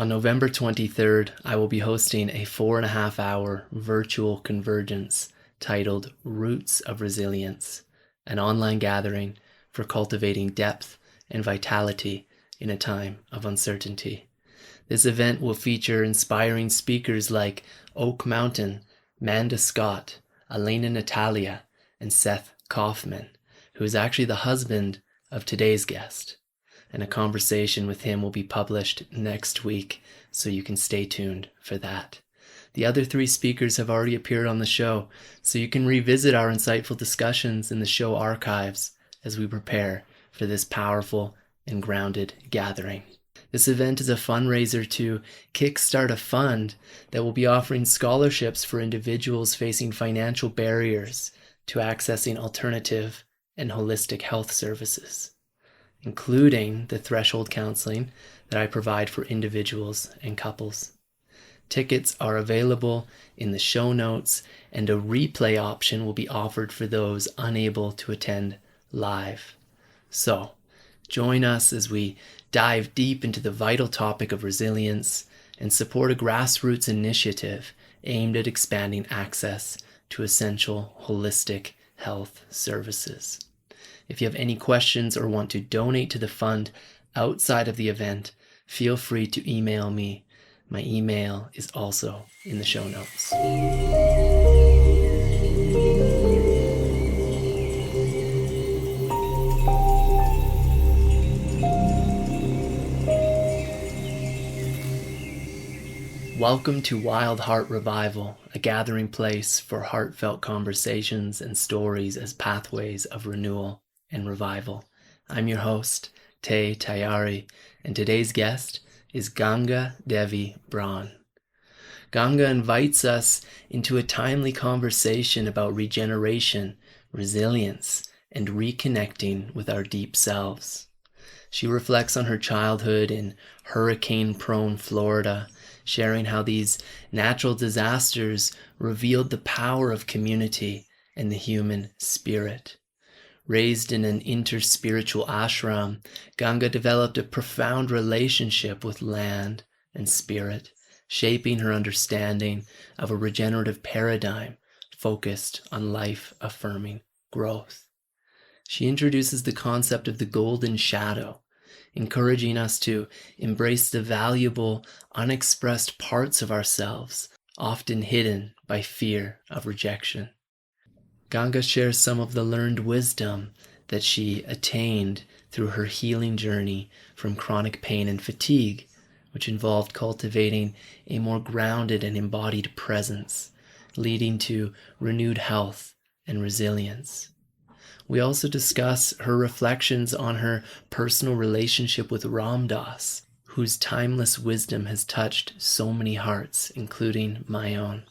On November 23rd, I will be hosting a 4.5-hour virtual convergence titled Roots of Resilience, an online gathering for cultivating depth and vitality in a time of uncertainty. This event will feature inspiring speakers like Oak Mountain, Manda Scott, Elena Natalia, and Seth Kaufman, who is actually the husband of today's guest. And a conversation with him will be published next week, so you can stay tuned for that. The other 3 speakers have already appeared on the show, so you can revisit our insightful discussions in the show archives as we prepare for this powerful and grounded gathering. This event is a fundraiser to kickstart a fund that will be offering scholarships for individuals facing financial barriers to accessing alternative and holistic health services, including the threshold counseling that I provide for individuals and couples. Tickets are available in the show notes, and a replay option will be offered for those unable to attend live. So, join us as we dive deep into the vital topic of resilience and support a grassroots initiative aimed at expanding access to essential holistic health services. If you have any questions or want to donate to the fund outside of the event, feel free to email me. My email is also in the show notes. Welcome to Wild Heart Revival, a gathering place for heartfelt conversations and stories as pathways of renewal and revival. I'm your host, Te Tayari, and today's guest is Ganga Devi Braun. Ganga invites us into a timely conversation about regeneration, resilience, and reconnecting with our deep selves. She reflects on her childhood in hurricane-prone Florida, sharing how these natural disasters revealed the power of community and the human spirit. Raised in an interspiritual ashram, Ganga developed a profound relationship with land and spirit, shaping her understanding of a regenerative paradigm focused on life-affirming growth. She introduces the concept of the golden shadow, encouraging us to embrace the valuable, unexpressed parts of ourselves, often hidden by fear of rejection. Ganga shares some of the learned wisdom that she attained through her healing journey from chronic pain and fatigue, which involved cultivating a more grounded and embodied presence, leading to renewed health and resilience. We also discuss her reflections on her personal relationship with Ram Dass, whose timeless wisdom has touched so many hearts, including my own.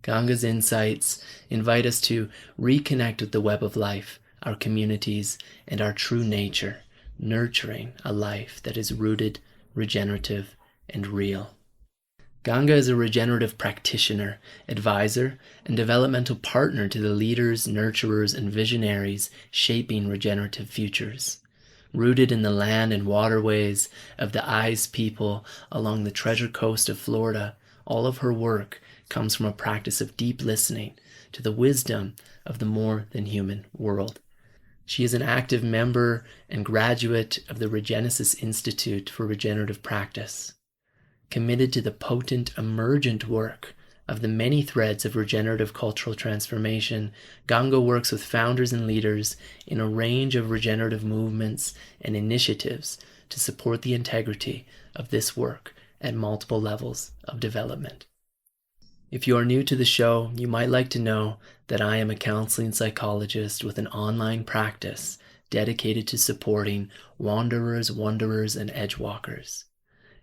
Ganga's insights invite us to reconnect with the web of life, our communities, and our true nature, nurturing a life that is rooted, regenerative, and real. Ganga is a regenerative practitioner, advisor, and developmental partner to the leaders, nurturers, and visionaries shaping regenerative futures. Rooted in the land and waterways of the Eyes people along the Treasure Coast of Florida, all of her work comes from a practice of deep listening to the wisdom of the more than human world. She is an active member and graduate of the Regenesis Institute for Regenerative Practice. Committed to the potent emergent work of the many threads of regenerative cultural transformation, Ganga works with founders and leaders in a range of regenerative movements and initiatives to support the integrity of this work at multiple levels of development. If you are new to the show, you might like to know that I am a counseling psychologist with an online practice dedicated to supporting wanderers, wanderers, and edgewalkers.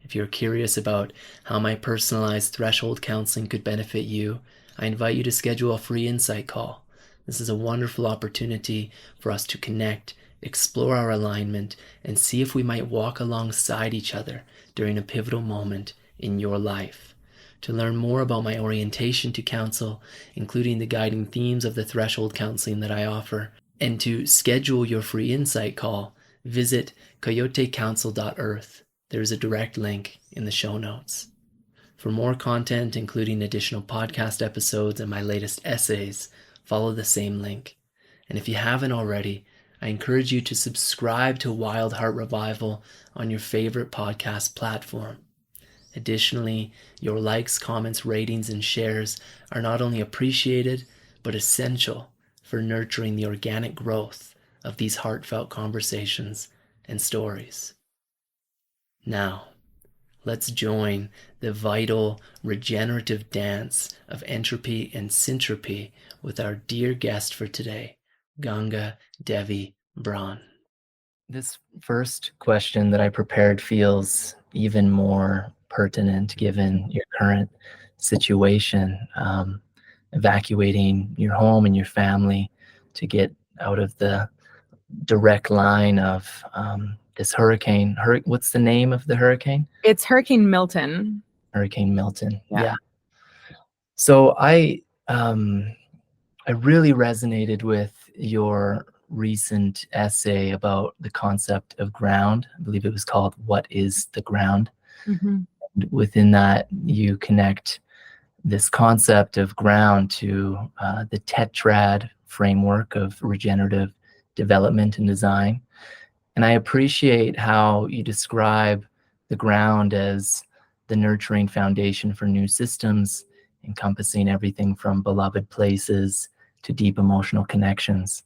If you're curious about how my personalized threshold counseling could benefit you, I invite you to schedule a free insight call. This is a wonderful opportunity for us to connect, explore our alignment, and see if we might walk alongside each other during a pivotal moment in your life. To learn more about my orientation to counsel, including the guiding themes of the threshold counseling that I offer, and to schedule your free insight call, visit coyotecounsel.earth. There is a direct link in the show notes. For more content, including additional podcast episodes and my latest essays, follow the same link. And if you haven't already, I encourage you to subscribe to Wild Heart Revival on your favorite podcast platform. Additionally, your likes, comments, ratings, and shares are not only appreciated, but essential for nurturing the organic growth of these heartfelt conversations and stories. Now, let's join the vital regenerative dance of entropy and syntropy with our dear guest for today, Ganga Devi Braun. This first question that I prepared feels even more pertinent given your current situation, evacuating your home and your family to get out of the direct line of this hurricane. What's the name of the hurricane? It's Hurricane Milton. Hurricane Milton. Yeah. So I really resonated with your recent essay about the concept of ground. I believe it was called "What is the Ground?" Mm-hmm. And within that, you connect this concept of ground to the tetrad framework of regenerative development and design. And I appreciate how you describe the ground as the nurturing foundation for new systems, encompassing everything from beloved places to deep emotional connections.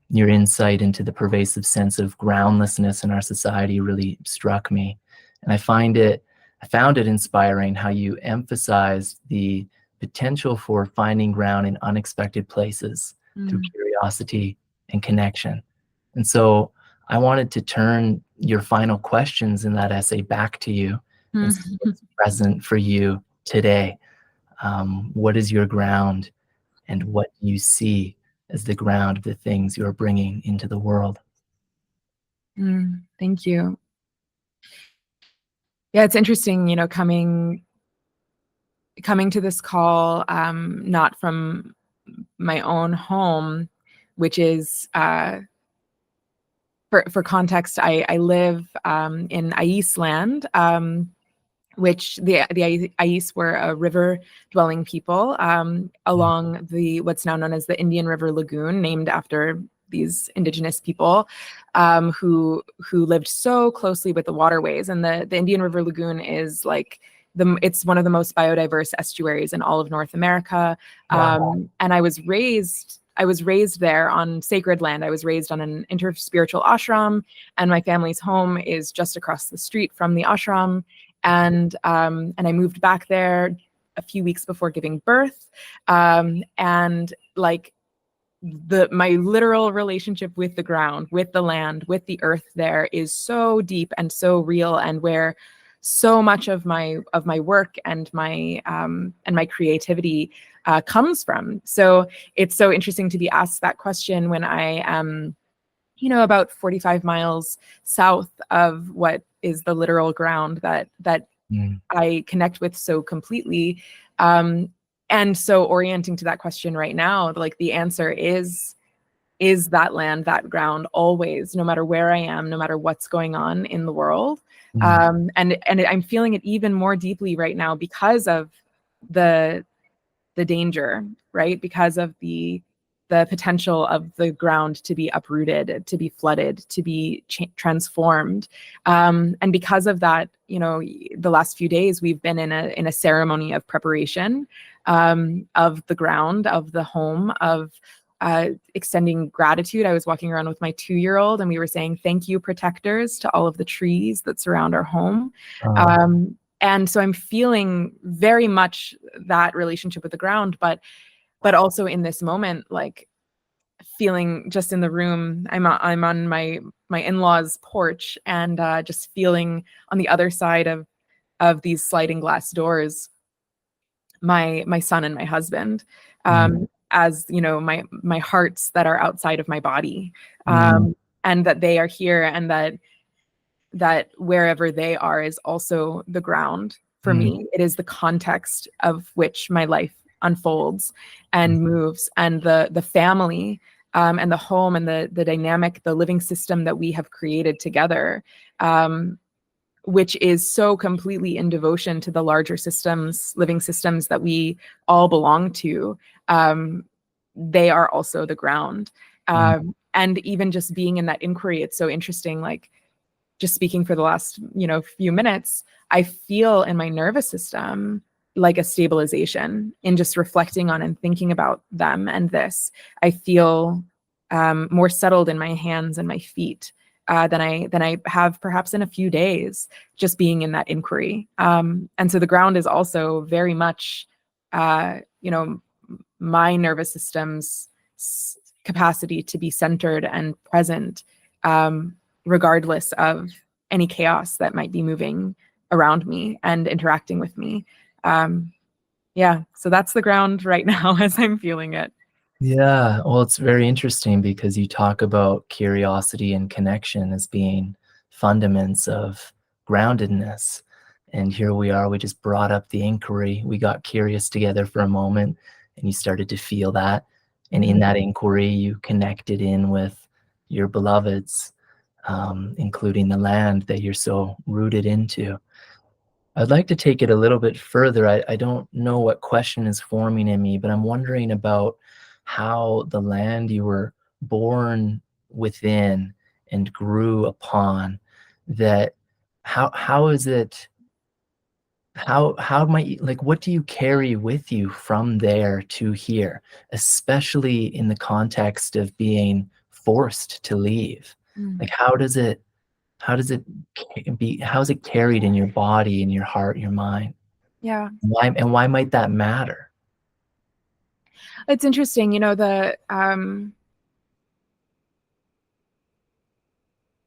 Your insight into the pervasive sense of groundlessness in our society really struck me. And I found it inspiring how you emphasized the potential for finding ground in unexpected places through curiosity and connection. And so I wanted to turn your final questions in that essay back to you and see what's present for you today. What is your ground, and what do you see as the ground of the things you're bringing into the world? Thank you. Yeah, it's interesting, coming to this call, not from my own home, which is, for context, I live in Ais land, which the Ais were a river-dwelling people along what's now known as the Indian River Lagoon, named after these indigenous people who lived so closely with the waterways. And the Indian River Lagoon is like it's one of the most biodiverse estuaries in all of North America. Wow. And I was raised there on sacred land. I was raised on an interspiritual ashram, and my family's home is just across the street from the ashram. And I moved back there a few weeks before giving birth. And like my literal relationship with the ground, with the land, with the earth there is so deep and so real, and where so much of my work and my creativity comes from. So it's so interesting to be asked that question when I am, about 45 miles south of what is the literal ground that I connect with so completely. And so orienting to that question right now, like the answer is that land, that ground, always, no matter where I am, no matter what's going on in the world. And I'm feeling it even more deeply right now because of the danger, right? Because of the potential of the ground to be uprooted, to be flooded, to be transformed. And because of that, the last few days we've been in a ceremony of preparation of the ground, of the home, of extending gratitude. I was walking around with my 2-year-old and we were saying, thank you, protectors, to all of the trees that surround our home. And so I'm feeling very much that relationship with the ground, but also in this moment, like feeling just in the room, I'm on my in-laws' porch, and just feeling on the other side of these sliding glass doors, my son and my husband, as my hearts that are outside of my body, and that they are here, and that wherever they are is also the ground for me. It is the context of which my life unfolds and moves, and the family and the home and the dynamic, the living system that we have created together which is so completely in devotion to the larger systems, living systems that we all belong to, they are also the ground. Mm. And even just being in that inquiry, it's so interesting. Like, just speaking for the last, few minutes, I feel in my nervous system like a stabilization in just reflecting on and thinking about them and this. I feel more settled in my hands and my feet than I have perhaps in a few days, just being in that inquiry. And so the ground is also very much, my nervous system's capacity to be centered and present, regardless of any chaos that might be moving around me and interacting with me. Yeah, so that's the ground right now as I'm feeling it. Yeah, well, it's very interesting because you talk about curiosity and connection as being fundaments of groundedness. And here we are, we just brought up the inquiry. We got curious together for a moment, and you started to feel that. And in that inquiry, you connected in with your beloveds, including the land that you're so rooted into. I'd like to take it a little bit further. I don't know what question is forming in me, but I'm wondering about how the land you were born within and grew upon, that how is it, how might you, like, what do you carry with you from there to here, especially in the context of being forced to leave? Mm. Like, how does it how is it carried in your body, in your heart, your mind? Yeah, Why might that matter? it's interesting. The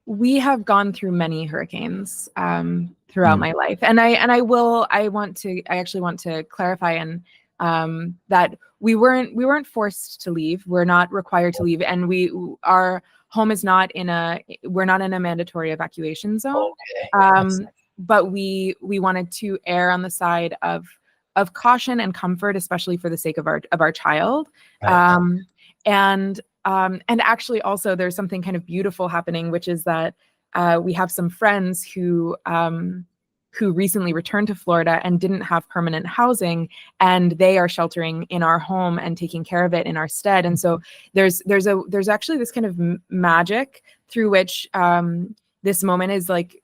we have gone through many hurricanes throughout Mm. my life, and I actually want to clarify and that we weren't forced to leave. We're not required to leave, and our home is not we're not in a mandatory evacuation zone. Okay. Um, Excellent. but we wanted to err on the side of caution and comfort, especially for the sake of our child. Right. Um, and actually, also, there's something kind of beautiful happening, which is that we have some friends who recently returned to Florida and didn't have permanent housing, and they are sheltering in our home and taking care of it in our stead. And so there's actually this kind of magic through which this moment is like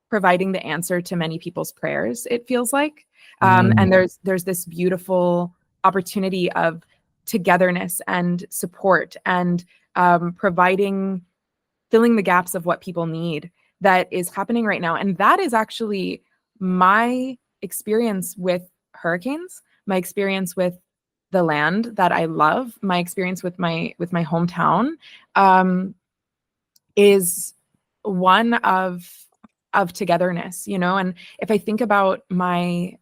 providing the answer to many people's prayers, it feels like. And Mm. there's this beautiful opportunity of togetherness and support and filling the gaps of what people need that is happening right now. And that is actually my experience with hurricanes, my experience with the land that I love, my experience with my hometown, is one of togetherness. And if I think about my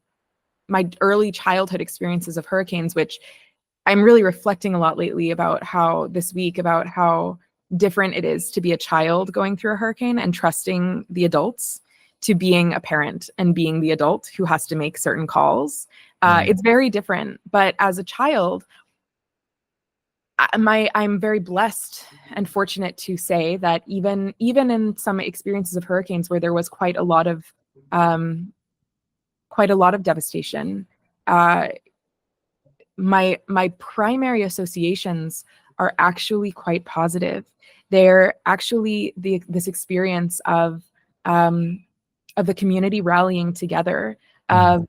early childhood experiences of hurricanes, which I'm really reflecting a lot lately about how this week, about how different it is to be a child going through a hurricane and trusting the adults, to being a parent and being the adult who has to make certain calls. Mm. It's very different. But as a child, I'm very blessed and fortunate to say that even in some experiences of hurricanes where there was quite a lot of devastation, uh, my primary associations are actually quite positive. They're actually this experience of the community rallying together, Mm. of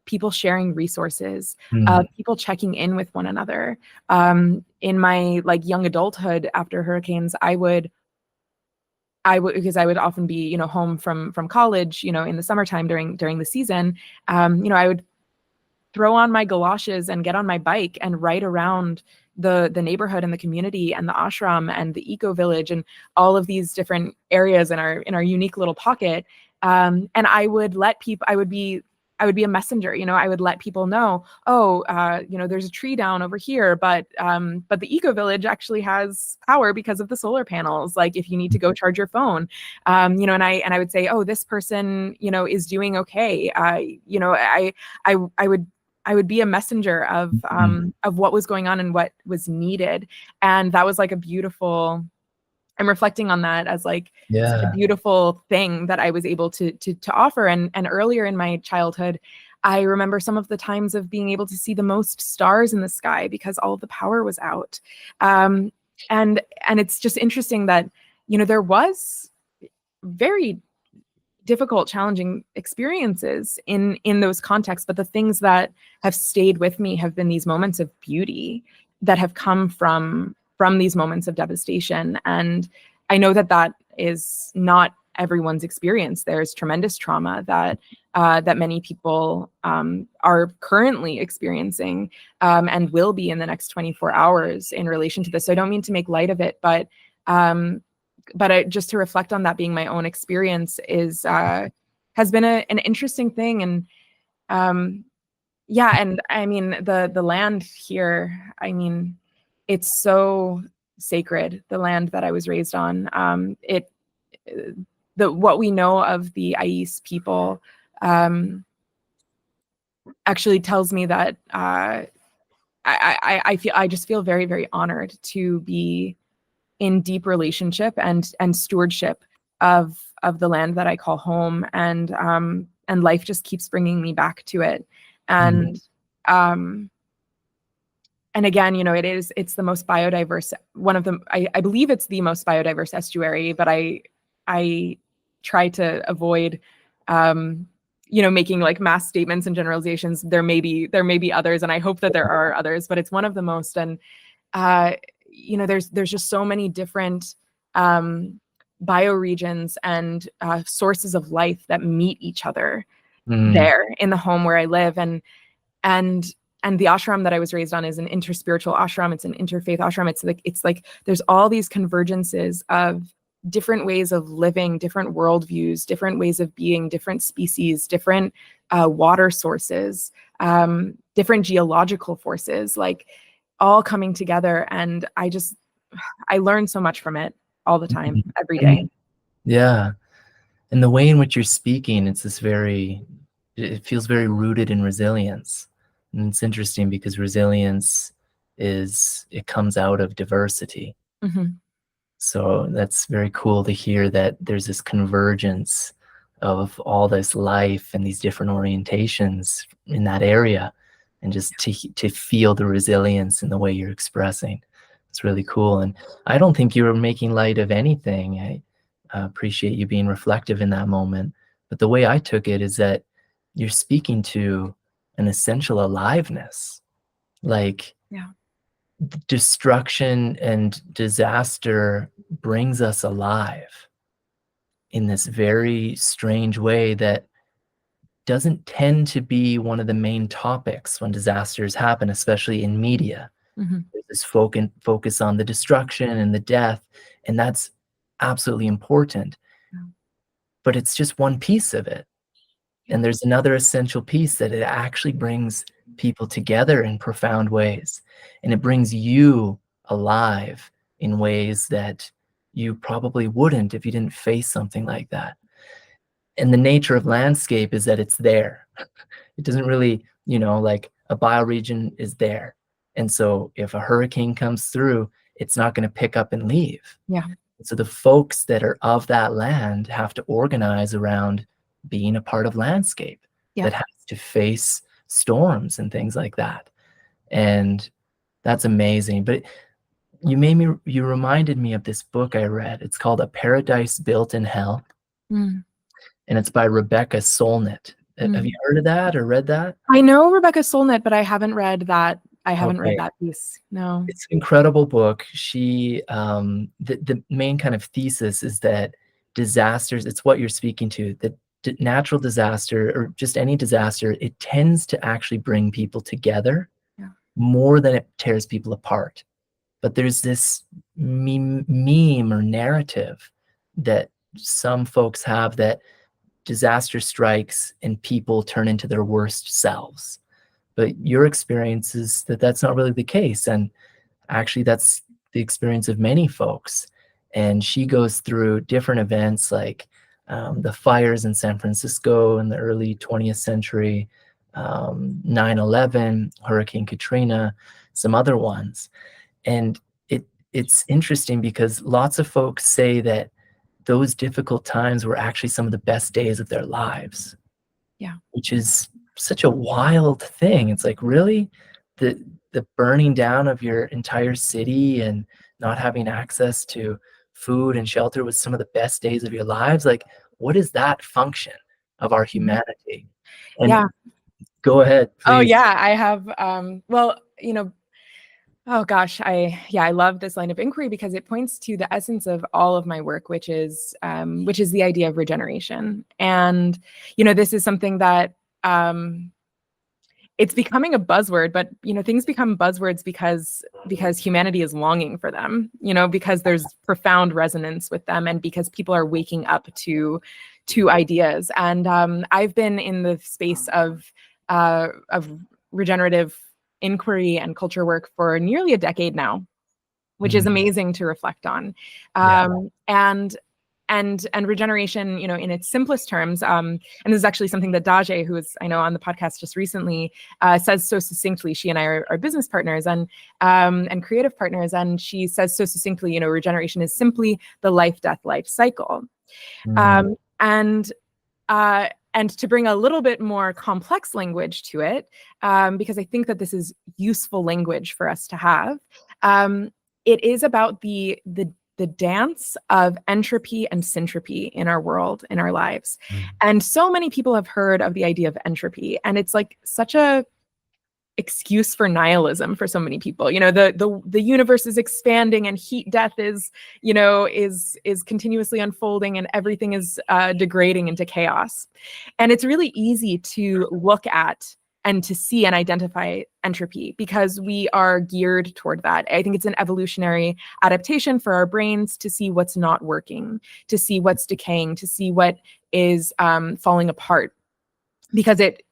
people sharing resources, Mm. people checking in with one another. In my like young adulthood after hurricanes, I would because I would often be home from college in the summertime during the season. I would throw on my galoshes and get on my bike and ride around the neighborhood and the community and the ashram and the eco village and all of these different areas in our unique little pocket. And I would let people. I would be a messenger. I would let people know, oh, there's a tree down over here, but the eco village actually has power because of the solar panels. Like, if you need to go charge your phone, and I would say, oh, this person, is doing okay. I would be a messenger Mm. of what was going on and what was needed, and that was like a beautiful I'm reflecting on that as like such a Yeah. beautiful thing that I was able to offer. And earlier in my childhood, I remember some of the times of being able to see the most stars in the sky because all of the power was out. Um, and it's just interesting that, you know, there was very difficult, challenging experiences in those contexts, but the things that have stayed with me have been these moments of beauty that have come from these moments of devastation. And I know that that is not everyone's experience. There's tremendous trauma that that many people are currently experiencing and will be in the next 24 hours in relation to this. So I don't mean to make light of it, but just to reflect on that being my own experience is has been an interesting thing. And yeah, and I mean the land here, I mean, it's so sacred, the land that I was raised on. The what we know of the Ais people actually tells me that I just feel very, very honored to be in deep relationship and stewardship of the land that I call home, and life just keeps bringing me back to it. Mm. Um, and again, you know, it's the most biodiverse, one of the, I believe it's the most biodiverse estuary, but I try to avoid you know, making like mass statements and generalizations. There may be others, and I hope that there are others, but it's one of the most. And uh, you know, there's just so many different bioregions and sources of life that meet each other Mm. there in the home where I live. And and the ashram that I was raised on is an interspiritual ashram. It's an interfaith ashram. It's like there's all these convergences of different ways of living, different worldviews, different ways of being, different species, different water sources, different geological forces, like all coming together. And I learn so much from it all the time, every And day. yeah, and the way in which you're speaking, it feels very rooted in resilience. And it's interesting because resilience it comes out of diversity. Hmm. So that's very cool to hear that there's this convergence of all this life and these different orientations in that area, and just to feel the resilience in the way you're expressing. It's really cool. And I don't think you were making light of anything. I appreciate you being reflective in that moment. But the way I took it is that you're speaking to an essential aliveness. Like, Yeah. destruction and disaster brings us alive in this very strange way that doesn't tend to be one of the main topics when disasters happen, especially in media. Hmm. There's this focus on the destruction and the death, and that's absolutely important, Yeah. but it's just one piece of it. Yeah. And there's another essential piece that it actually brings people together in profound ways. And it brings you alive in ways that you probably wouldn't if you didn't face something like that. And the nature of landscape is that it's there. It doesn't really, like a bioregion is there. And so if a hurricane comes through, it's not going to pick up and leave. Yeah. So the folks that are of that land have to organize around being a part of landscape Yeah. that has to face storms and things like that. And that's amazing. But you reminded me of this book I read. It's called A Paradise Built in Hell, Mm. and it's by Rebecca Solnit. Have you Mm. heard of that or read that? I know Rebecca Solnit, but I haven't read that. I haven't read Okay. that piece. No. It's an incredible book. The main kind of thesis is that disasters, it's what you're speaking to, that natural disaster or just any disaster, it tends to actually bring people together Yeah. more than it tears people apart. But there's this meme or narrative that some folks have that disaster strikes and people turn into their worst selves. But your experience is that that's not really the case. And actually, that's the experience of many folks. And she goes through different events like the fires in San Francisco in the early 20th century, 9/11, Hurricane Katrina, some other ones. And it's interesting because lots of folks say that those difficult times were actually some of the best days of their lives. Yeah. Which is such a wild thing. It's like, really? The the burning down of your entire city and not having access to food and shelter was some of the best days of your lives? Like, what is that function of our Mhm. humanity? And Yeah. go ahead, Oh please. yeah, I have well, oh gosh, I love this line of inquiry because it points to the essence of all of my work, which is the idea of regeneration. And this is something that it's becoming a buzzword, but things become buzzwords because humanity is longing for them, because there's profound resonance with them, and because people are waking up to ideas. And I've been in the space of regenerative inquiry and culture work for nearly a decade now, which is Mm, amazing to reflect on. yeah. And regeneration, in its simplest terms, and this is actually something that Daje, who is, I know, on the podcast just recently, says so succinctly. She and I are business partners and creative partners, and she says so succinctly, regeneration is simply the life cycle. Mm, And to bring a little bit more complex language to it, because I think that this is useful language for us to have, it is about the dance of entropy and syntropy in our world, in our lives. mm, And so many people have heard of the idea of entropy, and it's like such a excuse for nihilism for so many people. The universe is expanding and heat death is continuously unfolding, and everything is degrading into chaos. And it's really easy to look at and to see and identify entropy because we are geared toward that. I think it's an evolutionary adaptation for our brains to see what's not working, to see what's decaying, to see what is falling apart, because it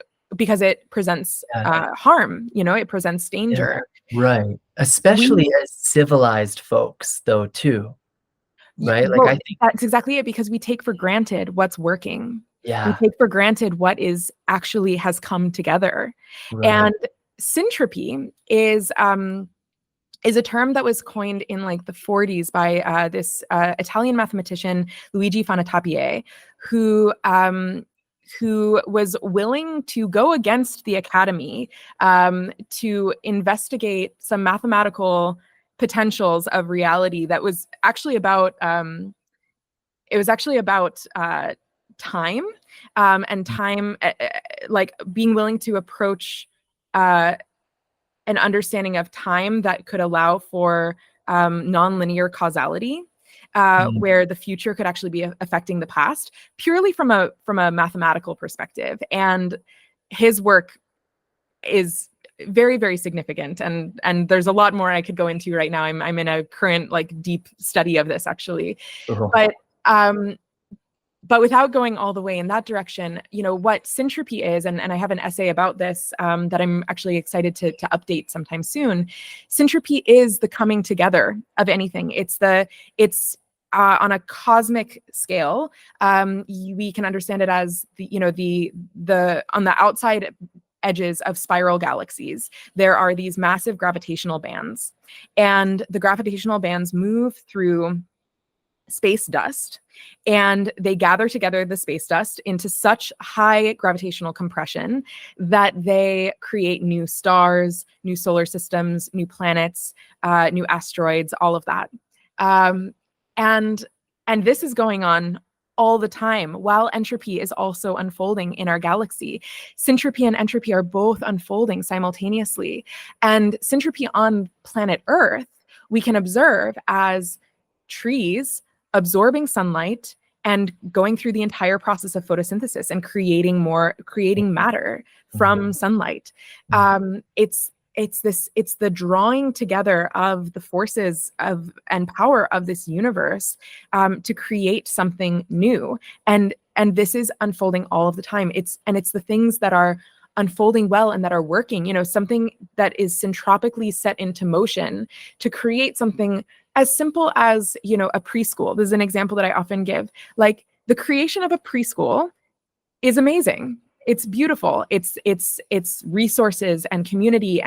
presents yeah, harm. It presents yeah, danger. right. We Especially as civilized folks, though, too, right? Like, I well, think, that's exactly it, because we take for granted what's working. We yeah, take for granted what is actually has come together. right. And syntropy is a term that was coined in like the 40s by this Italian mathematician Luigi Fantapié, who was willing to go against the academy to investigate some mathematical potentials of reality that was actually about time, and time, like being willing to approach uh, an understanding of time that could allow for nonlinear causality, Mm, where the future could actually be affecting the past purely from a mathematical perspective. And his work is very, very significant, and there's a lot more I could go into right now. I'm in a current like deep study of this actually, cool. but um, but without going all the way in that direction, what syntropy is, and I have an essay about this that I'm actually excited to update sometime soon. Syntropy is the coming together of anything. It's on a cosmic scale. We can understand it as the on the outside edges of spiral galaxies, there are these massive gravitational bands, and the gravitational bands move through space dust, and they gather together the space dust into such high gravitational compression that they create new stars, new solar systems, new planets, new asteroids, all of that. um, and and this is going on all the time while entropy is also unfolding in our galaxy. Syntropy and entropy are both unfolding simultaneously, and syntropy on planet Earth we can observe as trees absorbing sunlight and going through the entire process of photosynthesis and creating matter Mhm, from sunlight. mhm, It's the drawing together of the forces of and power of this universe to create something new. And this is unfolding all of the time. It's the things that are unfolding well and that are working, something that is syntropically set into motion to create something as simple as, a preschool. This is an example that I often give. Like, the creation of a preschool is amazing. It's beautiful. It's resources and community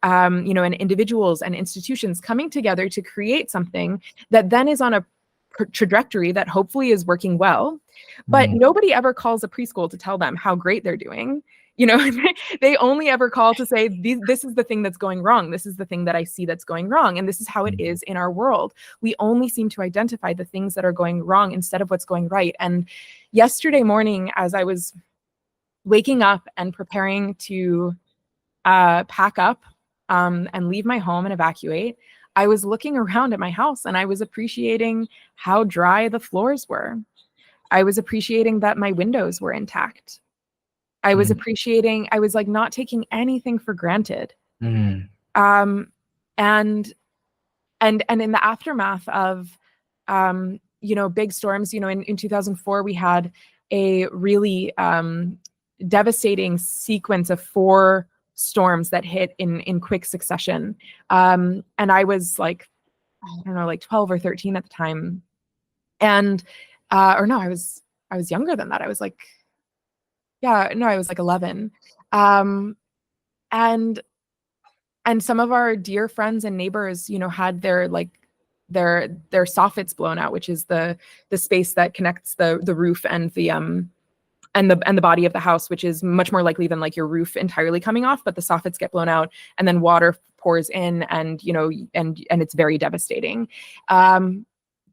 and individuals and institutions coming together to create something that then is on a trajectory that hopefully is working well. But nobody ever calls a preschool to tell them how great they're doing. They only ever call to say, this is the thing that's going wrong. This is the thing that I see that's going wrong. And this is how it is in our world. We only seem to identify the things that are going wrong instead of what's going right. And yesterday morning, as I was waking up and preparing to pack up and leave my home and evacuate, I was looking around at my house and I was appreciating how dry the floors were. I was appreciating that my windows were intact. I was like not taking anything for granted. And in the aftermath of, big storms, in 2004, we had a really devastating sequence of 4 storms that hit in quick succession. And I was like, I don't know, like 12 or 13 at the time. And, or no, I was younger than that. I was like, I was like 11. And some of our dear friends and neighbors, had their soffits blown out, which is the space that connects the roof and the body of the house, which is much more likely than like your roof entirely coming off, but the soffits get blown out and then water pours in and it's very devastating.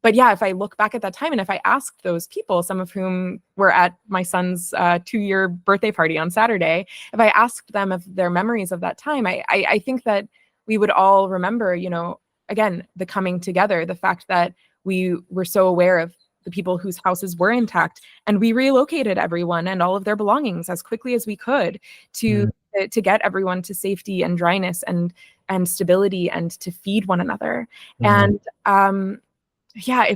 But yeah, if I look back at that time and if I asked those people, some of whom were at my son's 2-year birthday party on Saturday, if I asked them of their memories of that time, I think that we would all remember, again, the coming together, the fact that we were so aware of the people whose houses were intact, and we relocated everyone and all of their belongings as quickly as we could to get everyone to safety and dryness and stability and to feed one another. And yeah, I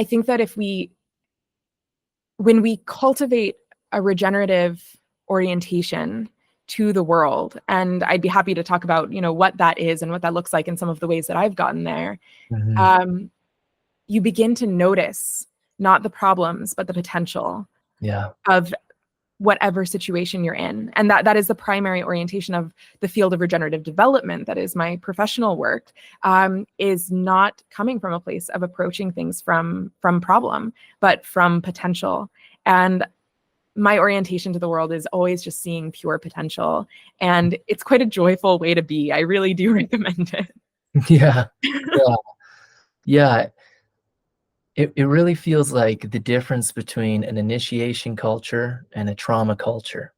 think that when we cultivate a regenerative orientation to the world, and I'd be happy to talk about, what that is and what that looks like in some of the ways that I've gotten there, you begin to notice not the problems, but the potential of whatever situation you're in. And that is the primary orientation of the field of regenerative development. That is my professional work, is not coming from a place of approaching things from problem, but from potential. And my orientation to the world is always just seeing pure potential. And it's quite a joyful way to be. I really do recommend it. Yeah. It really feels like the difference between an initiation culture and a trauma culture.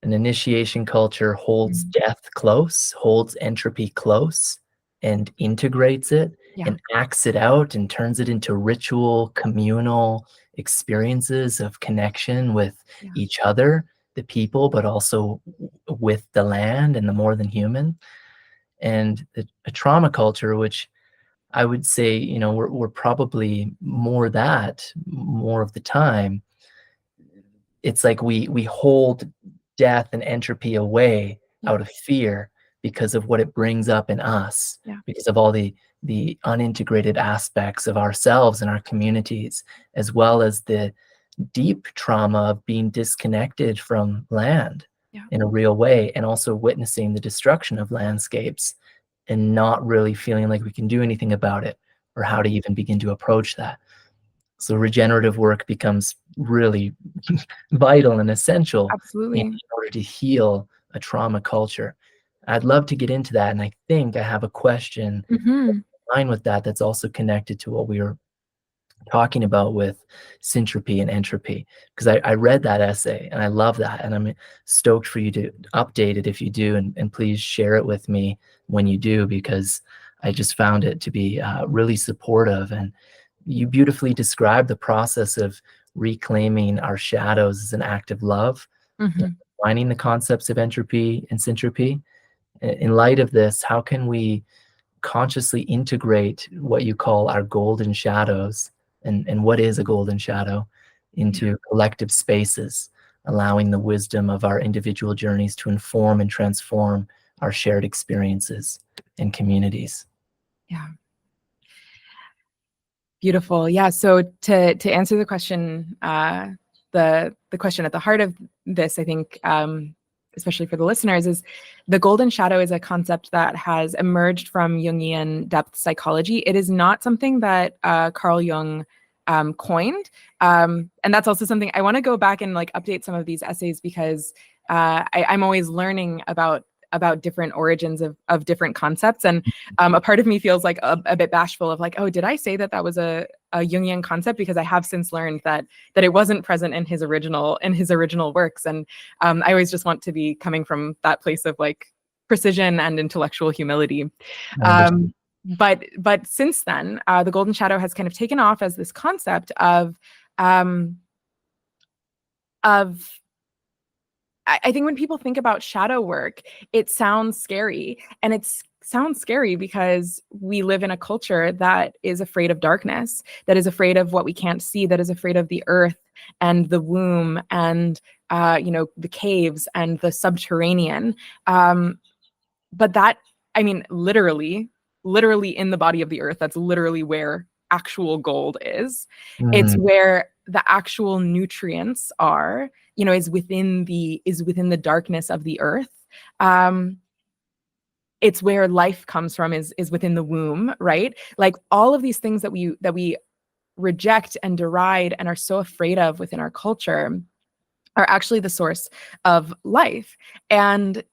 An initiation culture holds death close, holds entropy close, and integrates it and acts it out and turns it into ritual, communal experiences of connection with each other, the people, but also with the land and the more than human. And a trauma culture, which I would say, we're probably more of the time. It's like we hold death and entropy away out of fear because of what it brings up in us, because of all the unintegrated aspects of ourselves and our communities, as well as the deep trauma of being disconnected from land in a real way, and also witnessing the destruction of landscapes and not really feeling like we can do anything about it or how to even begin to approach that. So regenerative work becomes really vital and essential in order to heal a trauma culture. I'd love to get into that, and I think I have a question in line with that that's also connected to what we were talking about with syntropy and entropy, because I read that essay and I love that, and I'm stoked for you to update it if you do, and please share it with me when you do, because I just found it to be really supportive. And you beautifully describe the process of reclaiming our shadows as an act of love, defining the concepts of entropy and syntropy. In light of this, how can we consciously integrate what you call our golden shadows, and what is a golden shadow, into collective spaces, allowing the wisdom of our individual journeys to inform and transform our shared experiences and communities? Yeah. Beautiful. Yeah. So to answer the question, the question at the heart of this, I think especially for the listeners, is the golden shadow is a concept that has emerged from Jungian depth psychology. It is not something that Carl Jung coined. And that's also something I want to go back and like update some of these essays, because I'm always learning about different origins of different concepts. And a part of me feels like a bit bashful of like, oh, did I say that was a Jungian concept? Because I have since learned that it wasn't present in his original works. And I always just want to be coming from that place of like precision and intellectual humility. But since then, the golden shadow has kind of taken off as this concept of I think when people think about shadow work, it sounds scary. And it sounds scary because we live in a culture that is afraid of darkness, that is afraid of what we can't see, that is afraid of the earth and the womb and, the caves and the subterranean. But that, I mean, literally in the body of the earth, that's literally where actual gold is. It's where the actual nutrients are, is within the darkness of the earth. It's where life comes from, is within the womb, right? Like all of these things that we reject and deride and are so afraid of within our culture are actually the source of life. And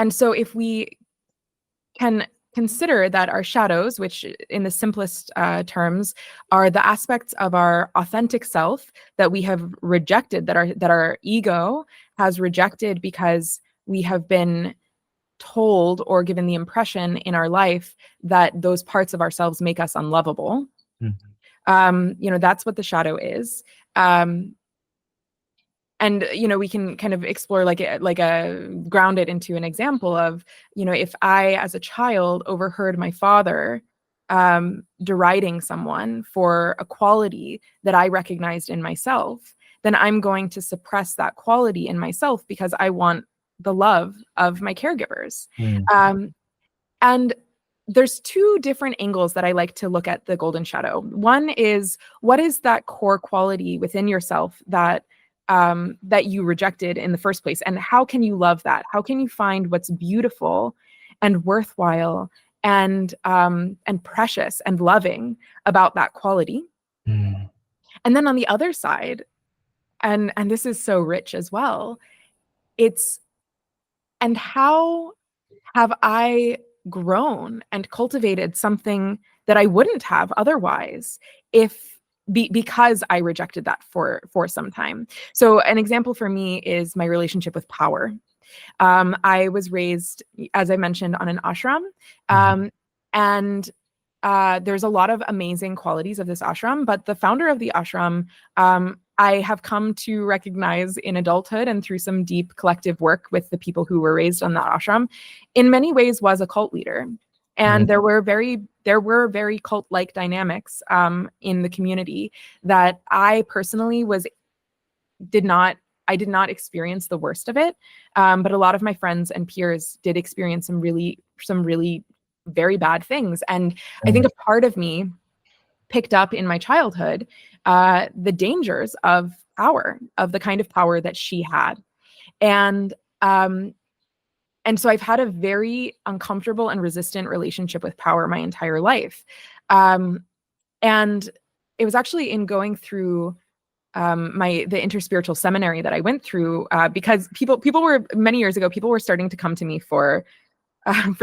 so if we can consider that our shadows, which in the simplest terms are the aspects of our authentic self that we have rejected, that our ego has rejected because we have been told or given the impression in our life that those parts of ourselves make us unlovable. That's what the shadow is. And we can kind of explore ground it into an example of, if I as a child overheard my father deriding someone for a quality that I recognized in myself, then I'm going to suppress that quality in myself because I want the love of my caregivers. And there's two different angles that I like to look at the golden shadow. One is, what is that core quality within yourself that you rejected in the first place? And how can you love that? How can you find what's beautiful and worthwhile and precious and loving about that quality? And then on the other side, and this is so rich as well, and how have I grown and cultivated something that I wouldn't have otherwise because I rejected that for some time. So an example for me is my relationship with power. I was raised, as I mentioned, on an ashram, and there's a lot of amazing qualities of this ashram, but the founder of the ashram, I have come to recognize in adulthood and through some deep collective work with the people who were raised on that ashram, in many ways was a cult leader. And there were very cult-like dynamics in the community that I personally did not experience the worst of it. But a lot of my friends and peers did experience some really very bad things. And I think a part of me picked up in my childhood the dangers of power, of the kind of power that she had. And so I've had a very uncomfortable and resistant relationship with power my entire life. And it was actually in going through the interspiritual seminary that I went through, because people were, many years ago, people were starting to come to me for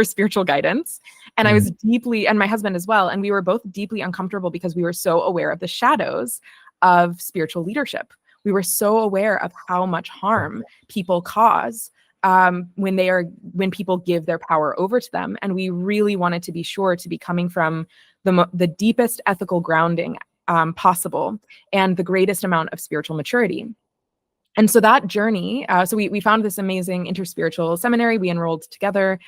spiritual guidance. And I was and my husband as well, and we were both deeply uncomfortable because we were so aware of the shadows of spiritual leadership. We were so aware of how much harm people cause when people give their power over to them. And we really wanted to be sure to be coming from the deepest ethical grounding possible and the greatest amount of spiritual maturity. And so that journey, so we found this amazing interspiritual seminary. We enrolled together.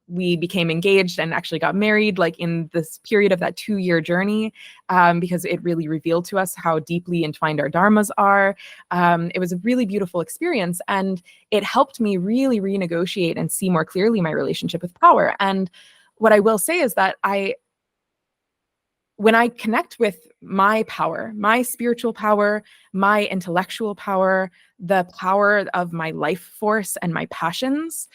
We became engaged and actually got married, like in this period of that 2-year journey, because it really revealed to us how deeply entwined our dharmas are. It was a really beautiful experience, and it helped me really renegotiate and see more clearly my relationship with power. And what I will say is that when I connect with my power, my spiritual power, my intellectual power, the power of my life force and my passions,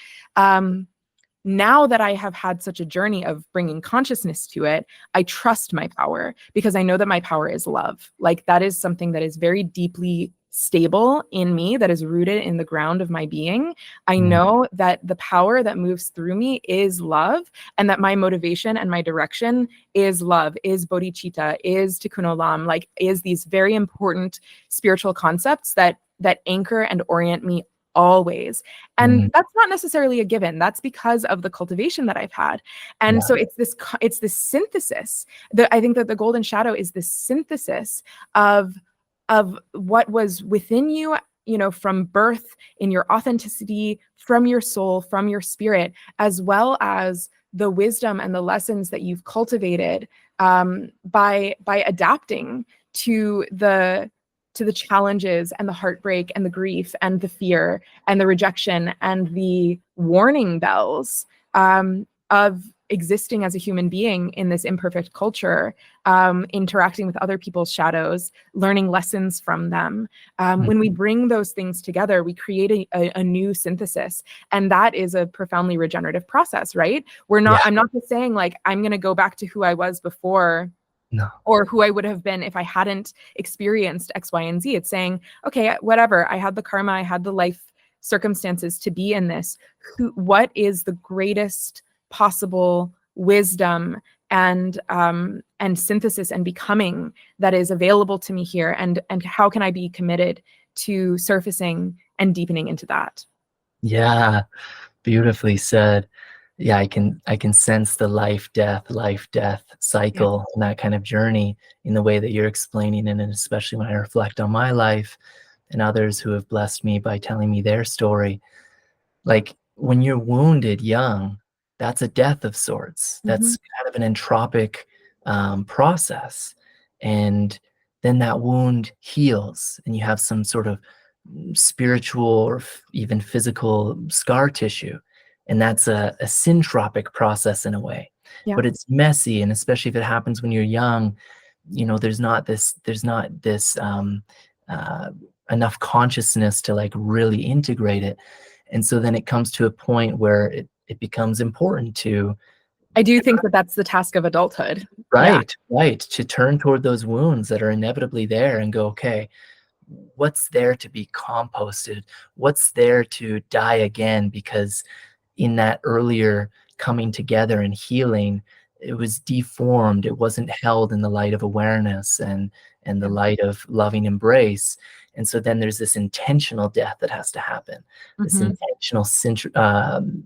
now that I have had such a journey of bringing consciousness to it, I trust my power because I know that my power is love. Like that is something that is very deeply stable in me, that is rooted in the ground of my being. I know that the power that moves through me is love, and that my motivation and my direction is love, is bodhicitta, is tikkun olam, like is these very important spiritual concepts that anchor and orient me always. And that's not necessarily a given. That's because of the cultivation that I've had. And so it's this synthesis. I think that the golden shadow is this synthesis of what was within you, you know, from birth, in your authenticity, from your soul, from your spirit, as well as the wisdom and the lessons that you've cultivated by adapting to the challenges and the heartbreak and the grief and the fear and the rejection and the warning bells of existing as a human being in this imperfect culture, interacting with other people's shadows, learning lessons from them. When we bring those things together, we create a new synthesis. And that is a profoundly regenerative process, right? I'm not just saying like, I'm going to go back to who I was before. No. Or who I would have been if I hadn't experienced X, Y, and Z. It's saying, okay, whatever, I had the karma, I had the life circumstances to be in this. What is the greatest possible wisdom and synthesis and becoming that is available to me here, and how can I be committed to surfacing and deepening into that? Yeah, beautifully said. Yeah, I can sense the life death cycle and that kind of journey in the way that you're explaining it, and especially when I reflect on my life and others who have blessed me by telling me their story. Like when you're wounded young, that's a death of sorts. That's kind of an entropic process. And then that wound heals and you have some sort of spiritual or even physical scar tissue. And that's a syntropic process in a way. Yeah. But it's messy, and especially if it happens when you're young, you know, there's not this enough consciousness to like really integrate it. And so then it comes to a point where it becomes important to I do think that that's the task of adulthood. right to turn toward those wounds that are inevitably there and go, okay, what's there to be composted, what's there to die again, because in that earlier coming together and healing, it was deformed, it wasn't held in the light of awareness and the light of loving embrace. And so then there's this intentional death that has to happen, this intentional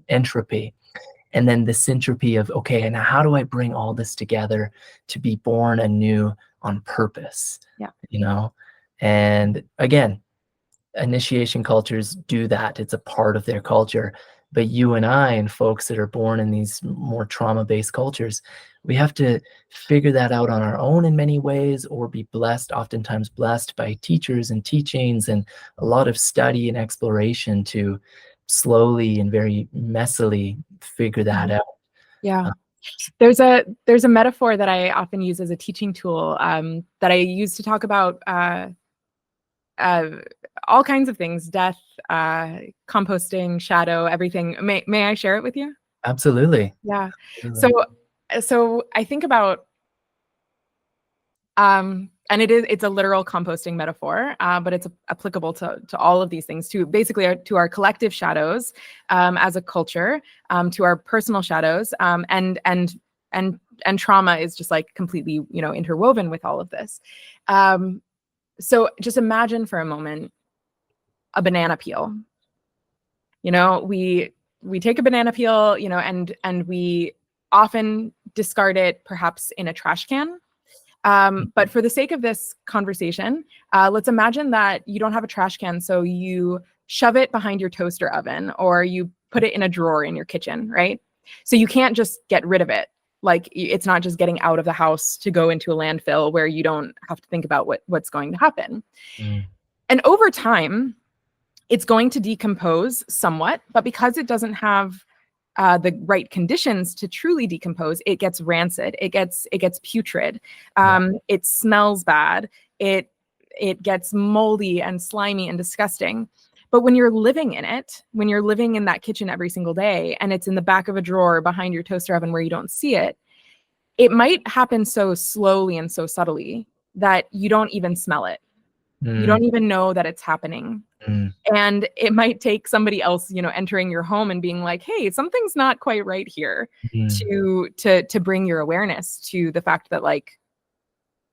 entropy. And then the syntropy of, okay, now how do I bring all this together to be born anew on purpose? Yeah. You know? And again, initiation cultures do that. It's a part of their culture. But you and I and folks that are born in these more trauma-based cultures, we have to figure that out on our own in many ways, or be blessed, oftentimes blessed by teachers and teachings and a lot of study and exploration to slowly and very messily figure that out. Yeah. There's a metaphor that I often use as a teaching tool that I use to talk about all kinds of things: death, composting, shadow, everything. May I share it with you? Absolutely. Yeah. Absolutely. So I think about and it's a literal composting metaphor, but it's applicable to all of these things, to basically to our collective shadows as a culture, to our personal shadows, and trauma is just like completely, you know, interwoven with all of this. So just imagine for a moment a banana peel. You know, we take a banana peel, you know, and we often discard it perhaps in a trash can. But for the sake of this conversation, let's imagine that you don't have a trash can, so you shove it behind your toaster oven, or you put it in a drawer in your kitchen, right? So you can't just get rid of it. Like, it's not just getting out of the house to go into a landfill where you don't have to think about what's going to happen. And over time, it's going to decompose somewhat, but because it doesn't have the right conditions to truly decompose, it gets rancid, it gets putrid, it smells bad, it gets moldy and slimy and disgusting. But when you're living in it, when you're living in that kitchen every single day, and it's in the back of a drawer behind your toaster oven where you don't see it, it might happen so slowly and so subtly that you don't even smell it. You don't even know that it's happening. And it might take somebody else, entering your home and being like, hey, something's not quite right here, to bring your awareness to the fact that like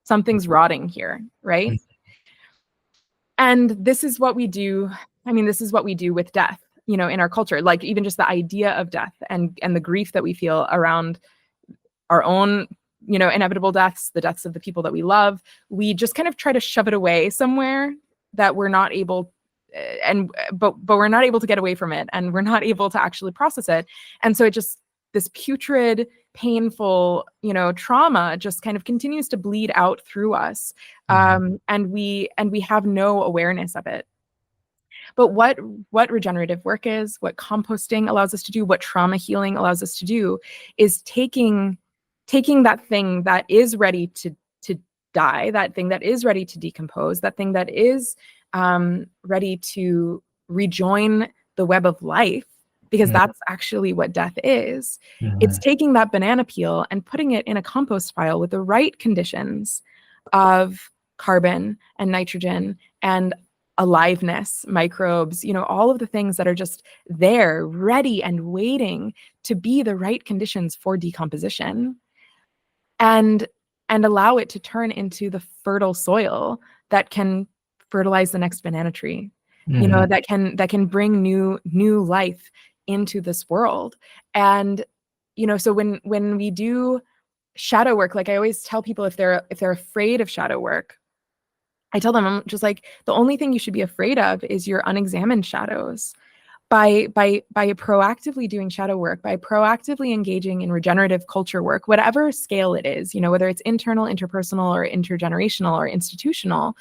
something's rotting here, right? And this is what we do. I mean, this is what we do with death, in our culture, like even just the idea of death and the grief that we feel around our own, inevitable deaths, the deaths of the people that we love. We just kind of try to shove it away somewhere that we're not able, but we're not able to get away from it, and we're not able to actually process it. And so it just, this putrid, painful, trauma just kind of continues to bleed out through us. And we have no awareness of it. But what regenerative work is, what composting allows us to do, what trauma healing allows us to do, is taking that thing that is ready to die, that thing that is ready to decompose, that thing that is ready to rejoin the web of life, because that's actually what death is. It's taking that banana peel and putting it in a compost pile with the right conditions of carbon and nitrogen and aliveness, microbes, all of the things that are just there, ready and waiting to be the right conditions for decomposition, and allow it to turn into the fertile soil that can fertilize the next banana tree, that can bring new life into this world. And so when we do shadow work, like I always tell people, if they're afraid of shadow work, I tell them, I'm just like, the only thing you should be afraid of is your unexamined shadows. By proactively doing shadow work, by proactively engaging in regenerative culture work, whatever scale it is, whether it's internal, interpersonal, or intergenerational, or institutional,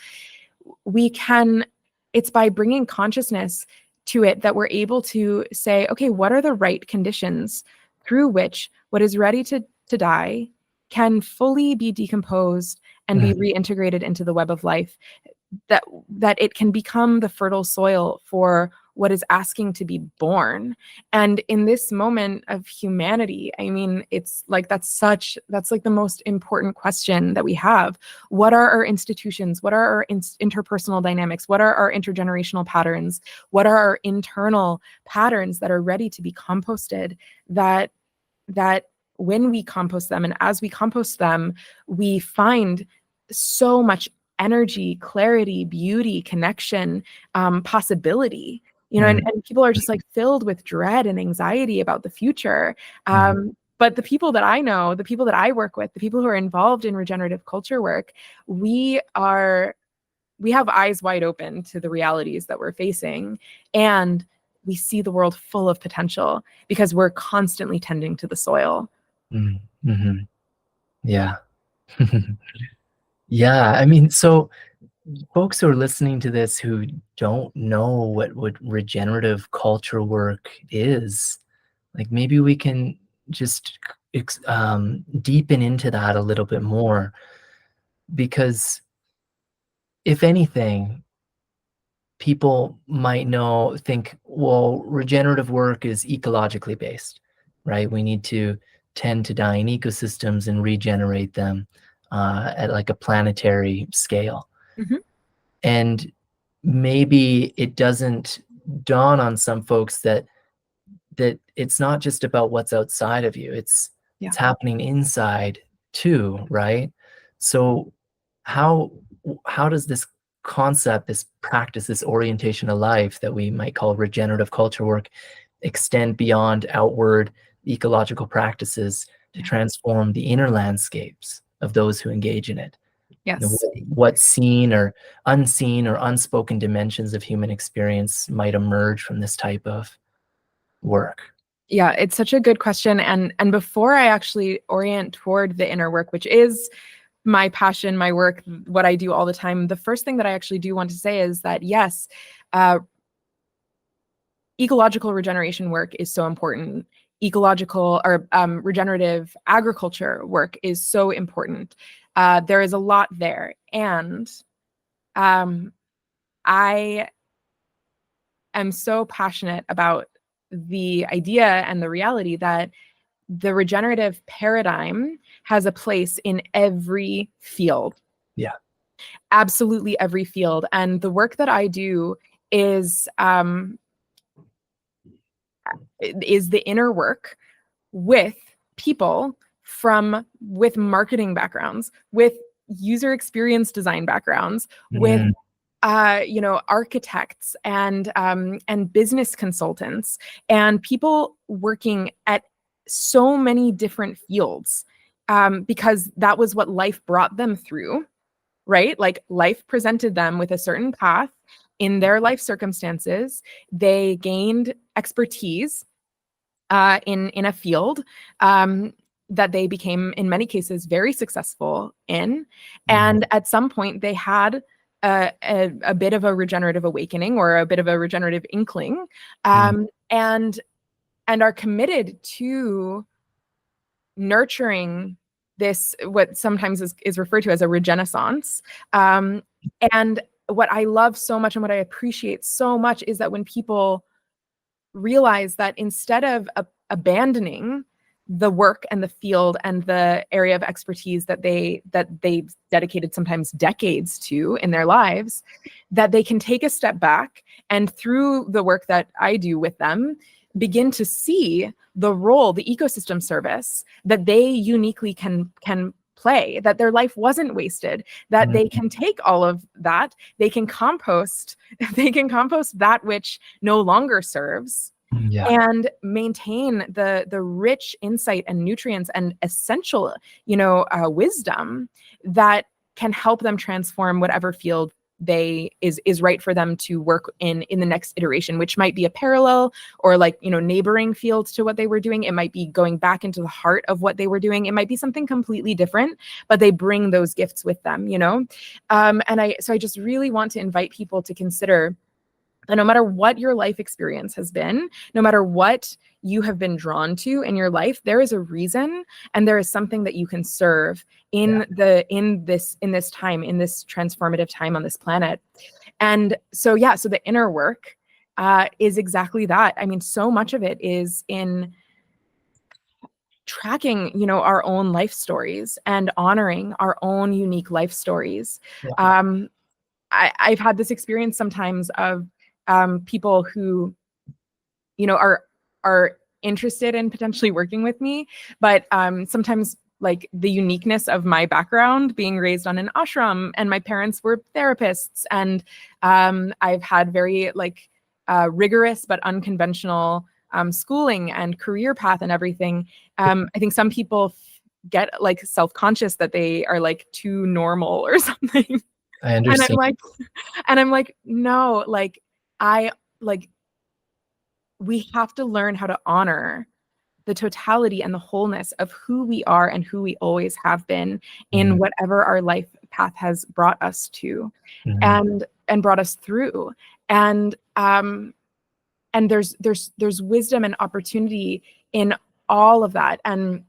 it's by bringing consciousness to it that we're able to say, okay, what are the right conditions through which what is ready to die can fully be decomposed and be reintegrated into the web of life, that it can become the fertile soil for what is asking to be born. And in this moment of humanity, I mean, it's like, that's like the most important question that we have. What are our institutions? What are our interpersonal dynamics? What are our intergenerational patterns? What are our internal patterns that are ready to be composted, that when we compost them, and as we compost them, we find so much energy, clarity, beauty, connection, possibility, and people are just like filled with dread and anxiety about the future. But the people that I know, the people that I work with, the people who are involved in regenerative culture work, we have eyes wide open to the realities that we're facing, and we see the world full of potential because we're constantly tending to the soil. Yeah. Yeah. I mean, so folks who are listening to this who don't know what regenerative culture work is, like maybe we can just deepen into that a little bit more, because if anything, people might think, well, regenerative work is ecologically based, right? We need to tend to dying ecosystems and regenerate them at like a planetary scale. And maybe it doesn't dawn on some folks that it's not just about what's outside of you. It's happening inside too, right? So how does this concept, this practice, this orientation of life that we might call regenerative culture work extend beyond outward ecological practices to transform the inner landscapes of those who engage in it? Yes. What seen or unseen or unspoken dimensions of human experience might emerge from this type of work? Yeah, it's such a good question. And before I actually orient toward the inner work, which is my passion, my work, what I do all the time, the first thing that I actually do want to say is that, yes, ecological regeneration work is so important. ecological or regenerative agriculture work is so important. There is a lot there. And I am so passionate about the idea and the reality that the regenerative paradigm has a place in every field. Yeah. Absolutely every field. And the work that I do is the inner work with people with marketing backgrounds, with user experience design backgrounds, with architects and business consultants and people working at so many different fields, because that was what life brought them through, right? Like life presented them with a certain path in their life circumstances. They gained expertise in a field that they became, in many cases, very successful in. And at some point, they had a bit of a regenerative awakening or a bit of a regenerative inkling, and are committed to nurturing this, what sometimes is referred to as a regenaissance. And what I love so much and what I appreciate so much is that when people realize that instead of abandoning the work and the field and the area of expertise that they've dedicated sometimes decades to in their lives, that they can take a step back and through the work that I do with them, begin to see the role, the ecosystem service that they uniquely can play, that their life wasn't wasted, that they can take all of that, they can compost that which no longer serves, and maintain the rich insight and nutrients and essential, wisdom that can help them transform whatever field is right for them to work in the next iteration, which might be a parallel or neighboring fields to what they were doing. It might be going back into the heart of what they were doing. It might be something completely different, but they bring those gifts with them, and I just really want to invite people to consider that no matter what your life experience has been, no matter what you have been drawn to in your life, there is a reason and there is something that you can serve in this time, in this transformative time on this planet. And so the inner work is exactly that. I mean, so much of it is in tracking, our own life stories and honoring our own unique life stories. I've had this experience sometimes of people who, are interested in potentially working with me, but sometimes like the uniqueness of my background, being raised on an ashram, and my parents were therapists, and I've had very rigorous but unconventional schooling and career path and everything. I think some people get self-conscious that they are too normal or something. I understand. And I'm like, no, we have to learn how to honor the totality and the wholeness of who we are and who we always have been in whatever our life path has brought us to, and brought us through. And there's wisdom and opportunity in all of that. And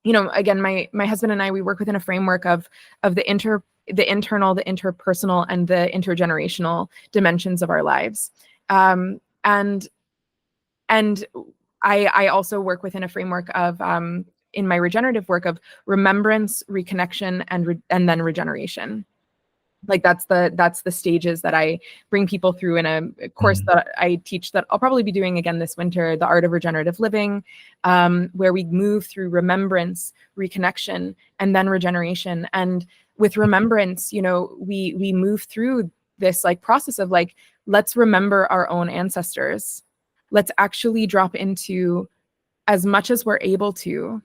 again, my husband and I, we work within a framework of the internal, the interpersonal, and the intergenerational dimensions of our lives. And I also work within a framework of, in my regenerative work, of remembrance, reconnection, and then regeneration. That's the stages that I bring people through in a course that I teach, that I'll probably be doing again this winter, The Art of Regenerative Living, where we move through remembrance, reconnection, and then regeneration. And with remembrance, we move through this process of let's remember our own ancestors. Let's actually drop into, as much as we're able to,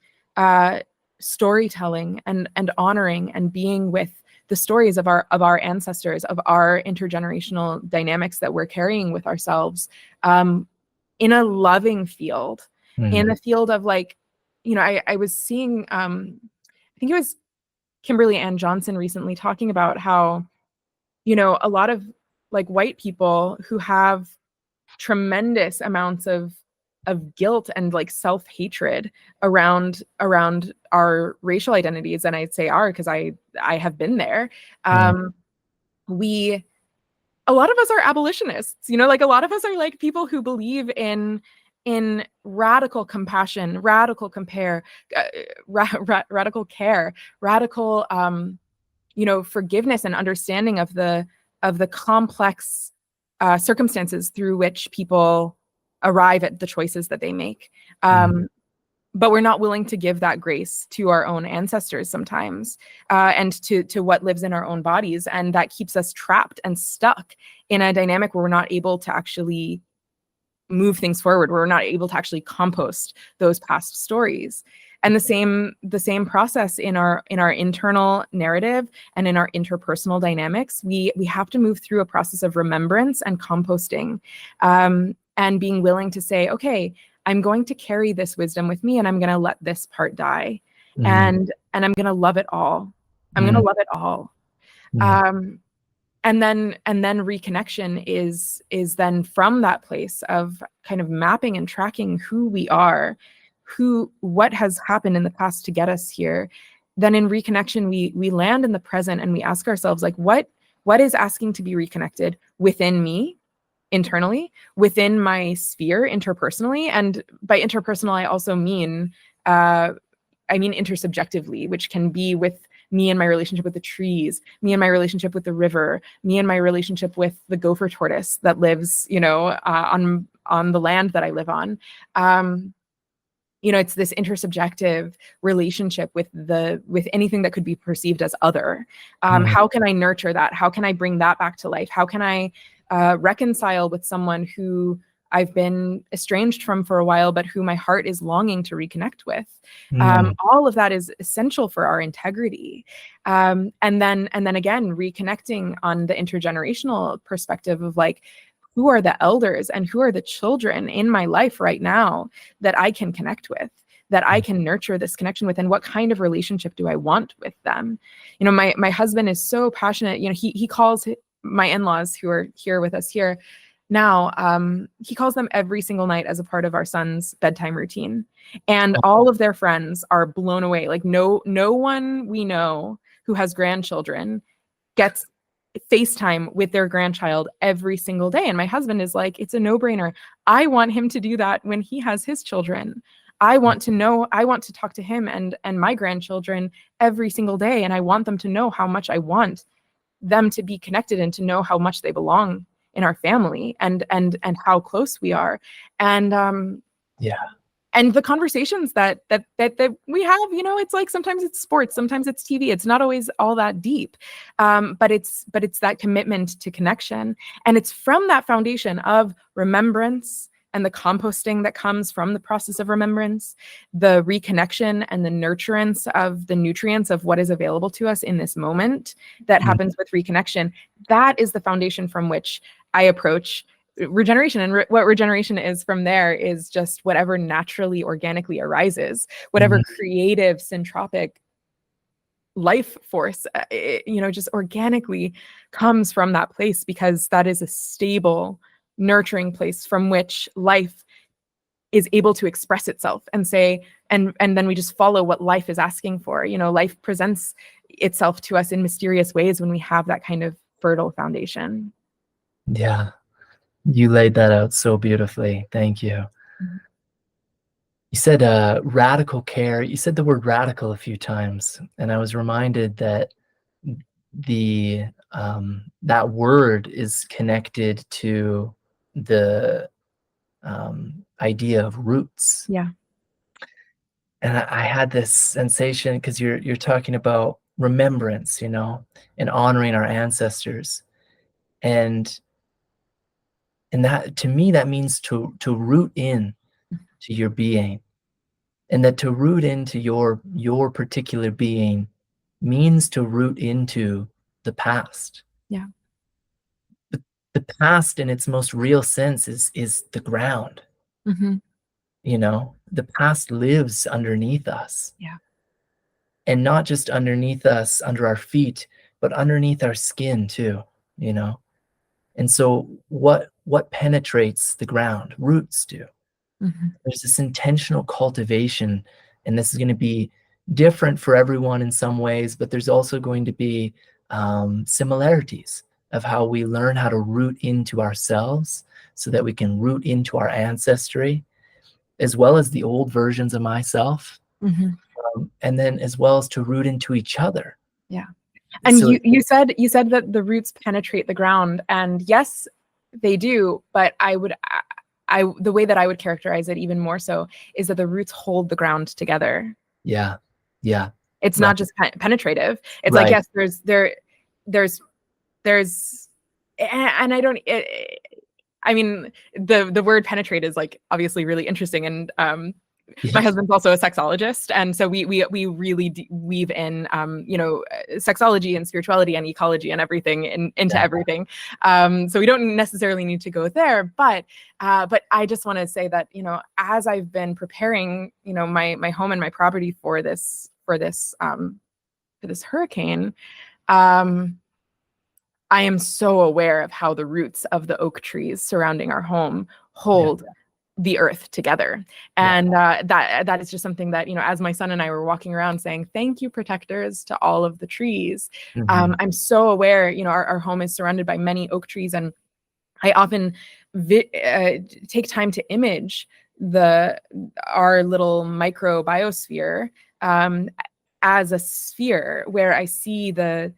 storytelling and honoring and being with the stories of our ancestors, of our intergenerational dynamics that we're carrying with ourselves, in a loving field, in a field of I was seeing, I think it was Kimberly Ann Johnson recently talking about how, a lot of white people who have tremendous amounts of of guilt and like self-hatred around our racial identities. And I'd say are, because I have been there. We A lot of us are abolitionists, like a lot of us are like people who believe in radical compassion, radical radical care, radical forgiveness and understanding of the complex circumstances through which people arrive at the choices that they make. But we're not willing to give that grace to our own ancestors sometimes, and to what lives in our own bodies. And that keeps us trapped and stuck in a dynamic where we're not able to actually move things forward, where we're not able to actually compost those past stories. And the same process in our internal narrative and in our interpersonal dynamics. We have to move through a process of remembrance and composting, and being willing to say, okay, I'm going to carry this wisdom with me, and I'm going to let this part die, and I'm going to love it all. I'm going to love it all. And then reconnection is then from that place of kind of mapping and tracking who we are, what has happened in the past to get us here. Then in reconnection, we land in the present, and we ask ourselves, like, what is asking to be reconnected within me, internally, within my sphere, interpersonally. And by interpersonal, I also mean intersubjectively, which can be with me and my relationship with the trees, me and my relationship with the river, me and my relationship with the gopher tortoise that lives, on the land that I live on. It's this intersubjective relationship with anything that could be perceived as other. How can I nurture that? How can I bring that back to life? How can I reconcile with someone who I've been estranged from for a while, but who my heart is longing to reconnect with? All of that is essential for our integrity. And then again, reconnecting on the intergenerational perspective of like, who are the elders and who are the children in my life right now that I can connect with, that I can nurture this connection with, and what kind of relationship do I want with them? My husband is so passionate. He calls my in-laws, who are here with us here now, he calls them every single night as a part of our son's bedtime routine. And all of their friends are blown away. Like no one we know who has grandchildren gets FaceTime with their grandchild every single day. And my husband is like, it's a no-brainer. I want him to do that when he has his children. I want to talk to him and my grandchildren every single day. And I want them to know how much I want them to be connected and to know how much they belong in our family and how close we are. And and the conversations that we have, it's like sometimes it's sports, sometimes it's TV. It's not always all that deep, but it's that commitment to connection, and it's from that foundation of remembrance and the composting that comes from the process of remembrance, the reconnection and the nurturance of the nutrients of what is available to us in this moment that happens with reconnection. That is the foundation from which I approach regeneration. And what regeneration is from there is just whatever naturally, organically arises, whatever creative, syntropic life force, just organically comes from that place, because that is a stable, nurturing place from which life is able to express itself and say, and then we just follow what life is asking for. Life presents itself to us in mysterious ways when we have that kind of fertile foundation. Yeah. You laid that out so beautifully. Thank you. You said radical care. You said the word radical a few times, and I was reminded that that word is connected to the idea of roots. Yeah. And I had this sensation, because you're talking about remembrance, and honoring our ancestors, and that, to me, that means to root in to your being, and that to root into your particular being means to root into the past. Yeah. But the past in its most real sense is the ground. The past lives underneath us. Yeah. And not just underneath us, under our feet, but underneath our skin too, And so what penetrates the ground? Roots do. Mhm. There's this intentional cultivation, and this is going to be different for everyone in some ways, but there's also going to be similarities of how we learn how to root into ourselves so that we can root into our ancestry, as well as the old versions of myself, Mhm. and then as well as to root into each other. Yeah. And So you said that the roots penetrate the ground, and yes, they do. But the way that I would characterize it even more so is that the roots hold the ground together. yeah, yeah, It's right, not just penetrative. It's like, right, yes, there's there's and I don't I mean, the word penetrate is like obviously really interesting, and my yeah, husband's also a sexologist, and so we really weave in sexology and spirituality and ecology and everything into yeah, everything. So we don't necessarily need to go there, but I just want to say that, as I've been preparing, my home and my property for this hurricane. Um, I am so aware of how the roots of the oak trees surrounding our home yeah, hold the earth together. yeah. And that is just something that, as my son and I were walking around saying, thank you, protectors, to all of the trees. Mhm. I'm so aware, our home is surrounded by many oak trees, and I often take time to image our little microbiosphere, um, as a sphere where I see the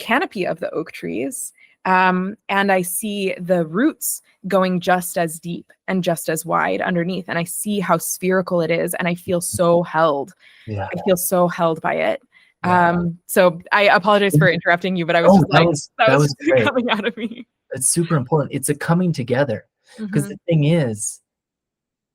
canopy of the oak trees, and I see the roots going just as deep and just as wide underneath, and I see how spherical it is, and I feel so held. Yeah, I feel so held by it. yeah. So I apologize for interrupting you, but I was Oh, just like, that that was was just great. coming out of me. It's super important. It's a coming together, because Hmm. the thing is,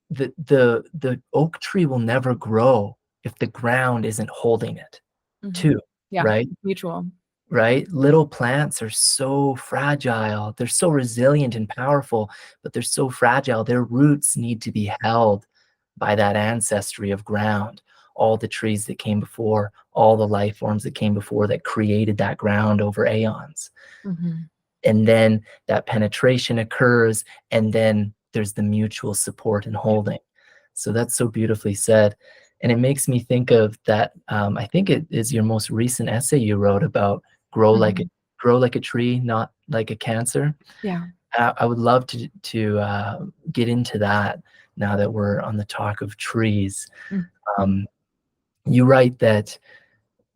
the oak tree will never grow if the ground isn't holding it Hmm. too, Yeah, right? mutual. Right? Little plants are so fragile. They're so resilient and powerful, but they're so fragile. Their roots need to be held by that ancestry of ground. All the trees that came before, all the life forms that came before that created that ground over aeons. Hmm. And then that penetration occurs, and then there's the mutual support and Yeah. holding. So that's so beautifully said. And it makes me think of that. I think it is your most recent essay you wrote about grow like a Hmm. grow like a tree, not like a cancer. Yeah. I would love to get into that now that we're on the talk of trees. Mm-hmm. Um, you write that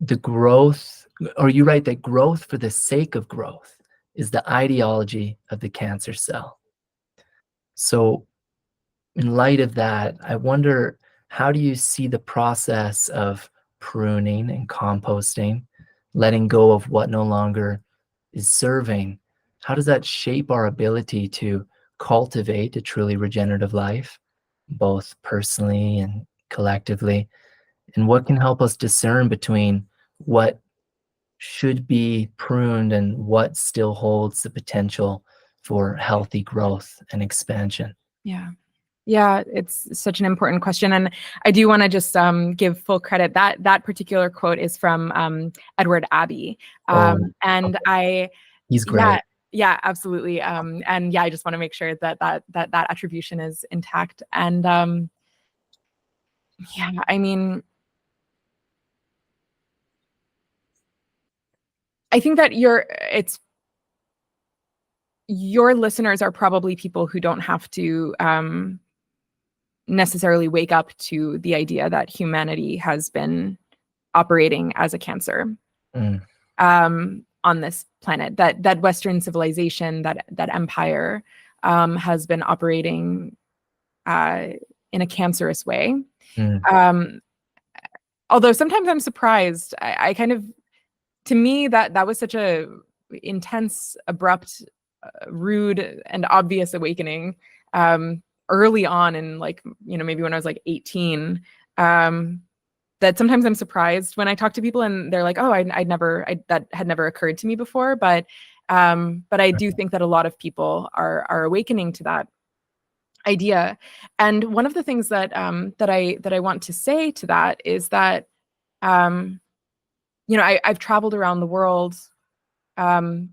the growth, or you write that growth for the sake of growth is the ideology of the cancer cell. So, in light of that, I wonder, how do you see the process of pruning and composting, letting go of what no longer is serving? How does that shape our ability to cultivate a truly regenerative life, both personally and collectively? And what can help us discern between what should be pruned and what still holds the potential for healthy growth and expansion? Yeah. Yeah, it's such an important question, and I do want to just give full credit that that particular quote is from Edward Abbey, Oh, and okay. He's yeah, great. yeah, absolutely, and yeah, I just want to make sure that attribution is intact, and yeah, I mean, I think that your listeners are probably people who don't have to necessarily wake up to the idea that humanity has been operating as a cancer, Mm, on this planet. That Western civilization, that empire, has been operating uh, in a cancerous way. mm, Um, Although sometimes I'm surprised. I kind of, to me, that was such a intense, abrupt, rude, and obvious awakening, early on, in, like, maybe when I was like 18. Um, that sometimes I'm surprised when I talk to people and they're like, "Oh, that had never occurred to me before." But I do think that a lot of people are awakening to that idea. And one of the things that I want to say to that is that, um, I've traveled around the world, um,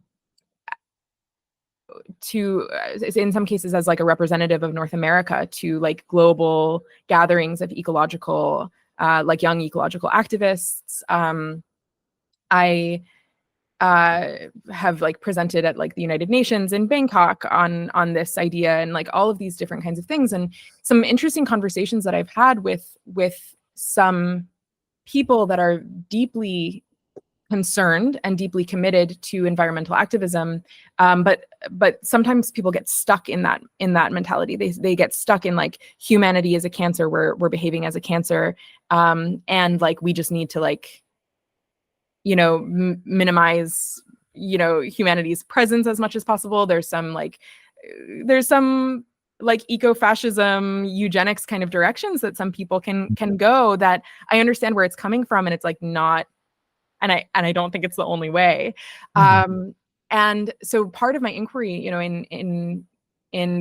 in some cases as like a representative of North America, to like global gatherings of ecological, like young ecological activists. I have like presented at like the United Nations in Bangkok on this idea, and like all of these different kinds of things, and some interesting conversations that I've had with some people that are deeply concerned and deeply committed to environmental activism, but sometimes people get stuck in that mentality. They get stuck in like, humanity is a cancer, we're behaving as a cancer, and like we just need to like, you know, minimize, you know, humanity's presence as much as possible. There's some like eco-fascism, eugenics kind of directions that some people can go, that I understand where it's coming from, and it's like not, and I don't think it's the only way. And so part of my inquiry, you know, in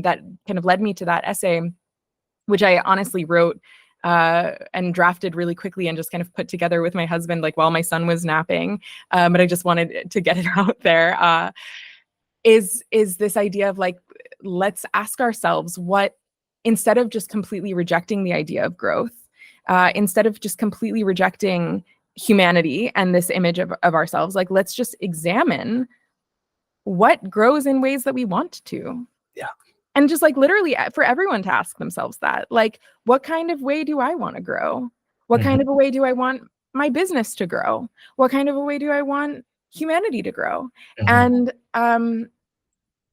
that kind of led me to that essay, which I honestly wrote and drafted really quickly and just kind of put together with my husband, like while my son was napping. But I just wanted to get it out there. Is this idea of like, let's ask ourselves what, instead of just completely rejecting the idea of growth, instead of just completely rejecting humanity and this image of ourselves, like let's just examine what grows in ways that we want to. Yeah. And just like literally for everyone to ask themselves that, like, what kind of way do I want to grow? What kind of a way do I want my business to grow? What kind of a way do I want humanity to grow? And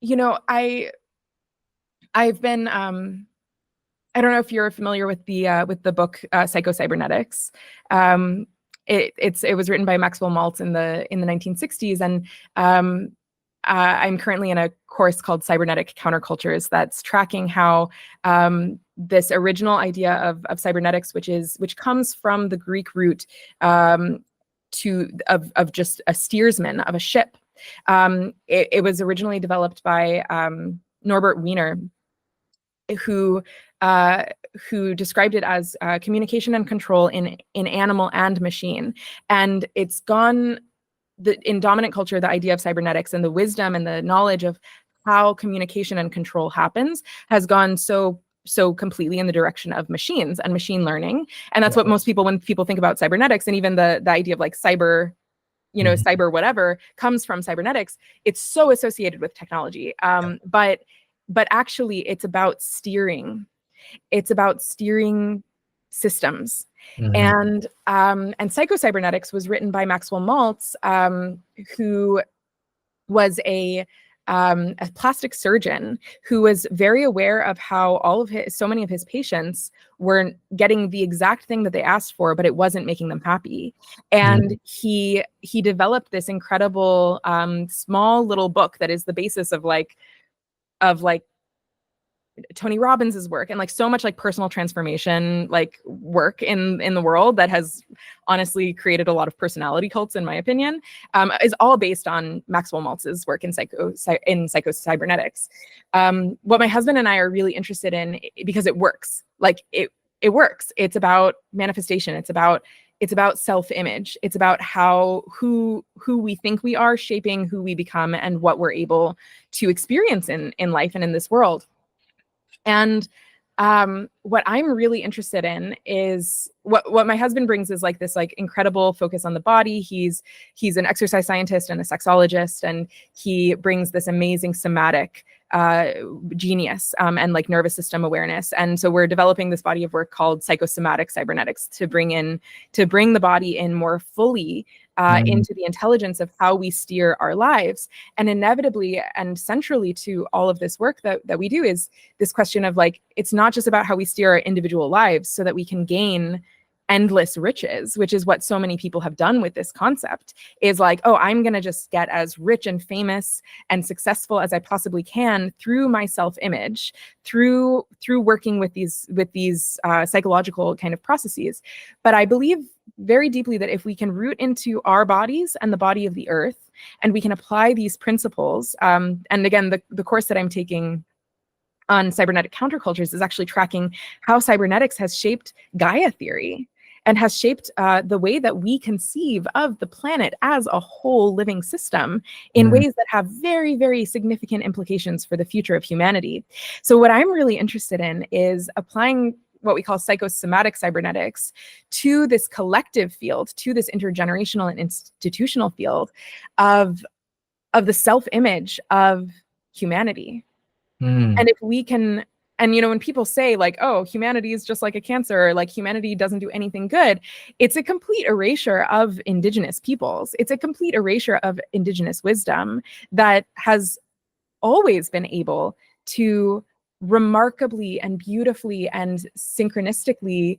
you know, I've been I don't know if you're familiar with the book Psycho-Cybernetics. It was written by Maxwell Maltz in the 1960s, and I'm currently in a course called Cybernetic Countercultures that's tracking how this original idea of cybernetics, which comes from the Greek root of just a steersman of a ship. It was originally developed by Norbert Wiener, who described it as communication and control in animal and machine. And it's gone, in dominant culture, the idea of cybernetics and the wisdom and the knowledge of how communication and control happens has gone so completely in the direction of machines and machine learning. And that's what most people, when people think about cybernetics, and even the idea of like cyber, you know, cyber whatever, comes from cybernetics, it's so associated with technology. But actually it's about steering. It's about steering systems. And Psycho-Cybernetics was written by Maxwell Maltz, who was a plastic surgeon who was very aware of how so many of his patients were getting the exact thing that they asked for, but it wasn't making them happy. And he developed this incredible small little book that is the basis of Tony Robbins's work, and like so much like personal transformation like work in the world that has honestly created a lot of personality cults, in my opinion, is all based on Maxwell Maltz's work in Psycho-Cybernetics. What my husband and I are really interested in, because it works, like it works. It's about manifestation. It's about self-image. It's about who we think we are shaping who we become and what we're able to experience in life and in this world. And what I'm really interested in is what my husband brings is like this like incredible focus on the body. He's an exercise scientist and a sexologist, and he brings this amazing somatic genius and like nervous system awareness. And so we're developing this body of work called psychosomatic cybernetics to bring the body in more fully into the intelligence of how we steer our lives. And inevitably and centrally to all of this work that we do is this question of like, it's not just about how we steer our individual lives so that we can gain endless riches, which is what so many people have done with this concept, is like, oh, I'm going to just get as rich and famous and successful as I possibly can through my self-image, through working with these psychological kind of processes. But I believe very deeply that if we can root into our bodies and the body of the earth, and we can apply these principles, and again, the course that I'm taking on cybernetic countercultures is actually tracking how cybernetics has shaped Gaia theory. and has shaped the way that we conceive of the planet as a whole living system in ways that have very, very significant implications for the future of humanity. So what I'm really interested in is applying what we call psychosomatic cybernetics to this collective field, to this intergenerational and institutional field of the self-image of humanity. And if we can, and when people say like, oh, humanity is just like a cancer, or like humanity doesn't do anything good, it's a complete erasure of indigenous peoples. It's a complete erasure of indigenous wisdom that has always been able to remarkably and beautifully and synchronistically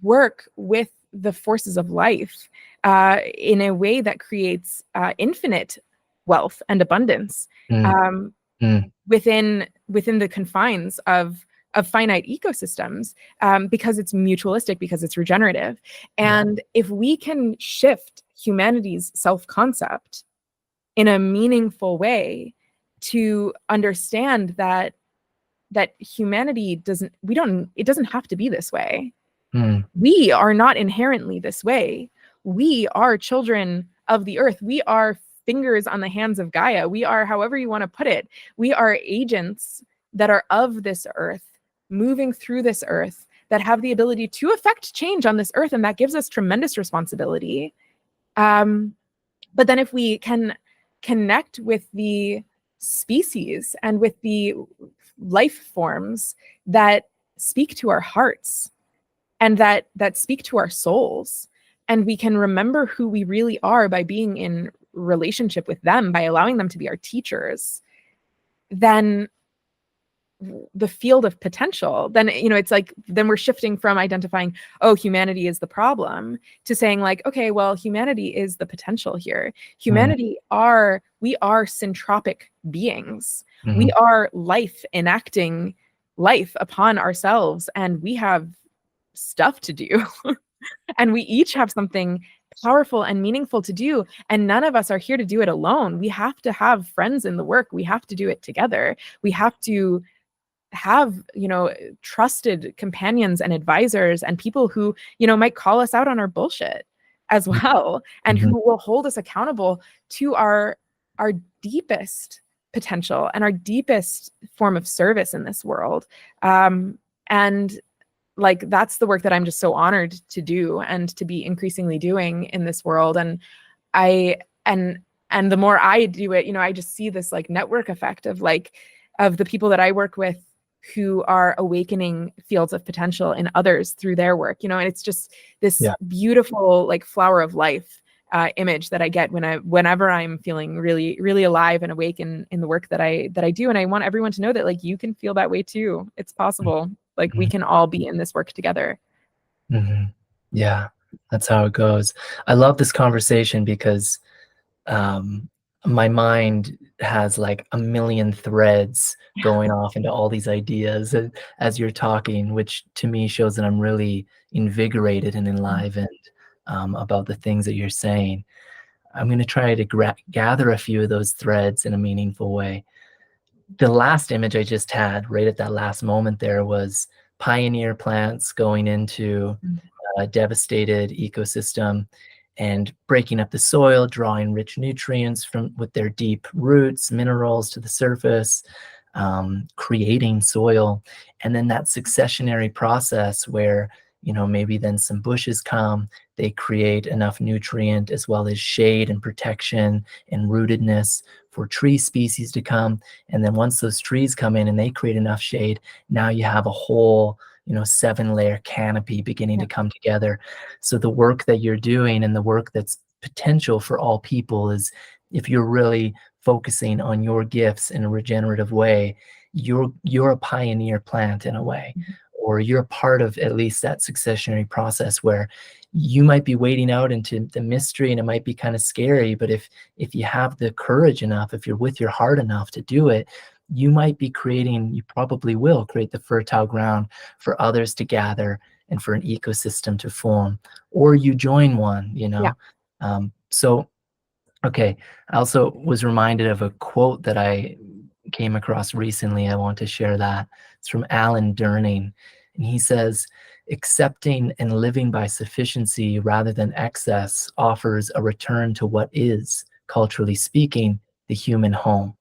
work with the forces of life in a way that creates infinite wealth and abundance within the confines of finite ecosystems, because it's mutualistic, because it's regenerative. And if we can shift humanity's self-concept in a meaningful way to understand that humanity it doesn't have to be this way. We are not inherently this way. We are children of the earth. We are fingers on the hands of Gaia. We are, however you want to put it, we are agents that are of this earth, moving through this earth, that have the ability to affect change on this earth. And that gives us tremendous responsibility. But then if we can connect with the species and with the life forms that speak to our hearts and that speak to our souls, and we can remember who we really are by being in relationship with them, by allowing them to be our teachers, then the field of potential, then it's like, then we're shifting from identifying, oh, humanity is the problem, to saying like, okay, well, humanity is the potential here. We are syntropic beings. We are life enacting life upon ourselves, and we have stuff to do. And we each have something powerful and meaningful to do, and none of us are here to do it alone. We have to have friends in the work. We have to do it together. We have to have trusted companions and advisors and people who might call us out on our bullshit as well, and who will hold us accountable to our deepest potential and our deepest form of service in this world. And like, that's the work that I'm just so honored to do and to be increasingly doing in this world. And the more I do it, I just see this like network effect of the people that I work with who are awakening fields of potential in others through their work, and it's just this beautiful like flower of life image that I get whenever I'm feeling really, really alive and awake in the work that I do. And I want everyone to know that like, you can feel that way too. It's possible. Like, we can all be in this work together. Yeah, that's how it goes. I love this conversation because my mind has like a million threads going off into all these ideas as you're talking, which to me shows that I'm really invigorated and enlivened about the things that you're saying. I'm going to try to gather a few of those threads in a meaningful way. The last image I just had right at that last moment there was pioneer plants going into a devastated ecosystem and breaking up the soil, drawing rich nutrients with their deep roots, minerals to the surface, creating soil. And then that successionary process where maybe then some bushes come, they create enough nutrient as well as shade and protection and rootedness for tree species to come. And then once those trees come in and they create enough shade, now you have a whole 7-layer canopy beginning to come together. So the work that you're doing and the work that's potential for all people is, if you're really focusing on your gifts in a regenerative way, you're a pioneer plant in a way, or you're part of at least that successionary process where you might be wading out into the mystery and it might be kind of scary, but if you have the courage enough, if you're with your heart enough to do it, you probably will create the fertile ground for others to gather and for an ecosystem to form, or you join one, So, okay. I also was reminded of a quote that I came across recently. I want to share that. It's from Alan Durning. And he says, Accepting and living by sufficiency rather than excess offers a return to what is, culturally speaking, the human home,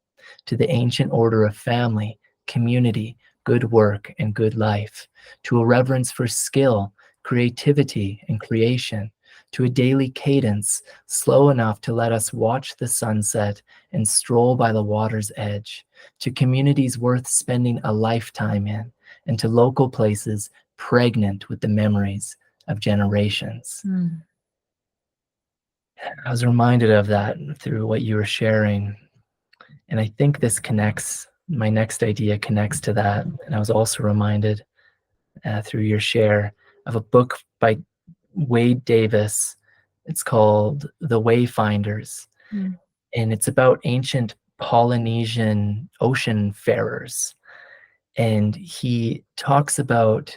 to the ancient order of family, community, good work, and good life, to a reverence for skill, creativity, and creation, to a daily cadence slow enough to let us watch the sunset and stroll by the water's edge, to communities worth spending a lifetime in, and to local places pregnant with the memories of generations. I was reminded of that through what you were sharing. And I think this connects, my next idea connects to that. And I was also reminded through your share of a book by Wade Davis. It's called The Wayfinders. And it's about ancient Polynesian ocean farers. And he talks about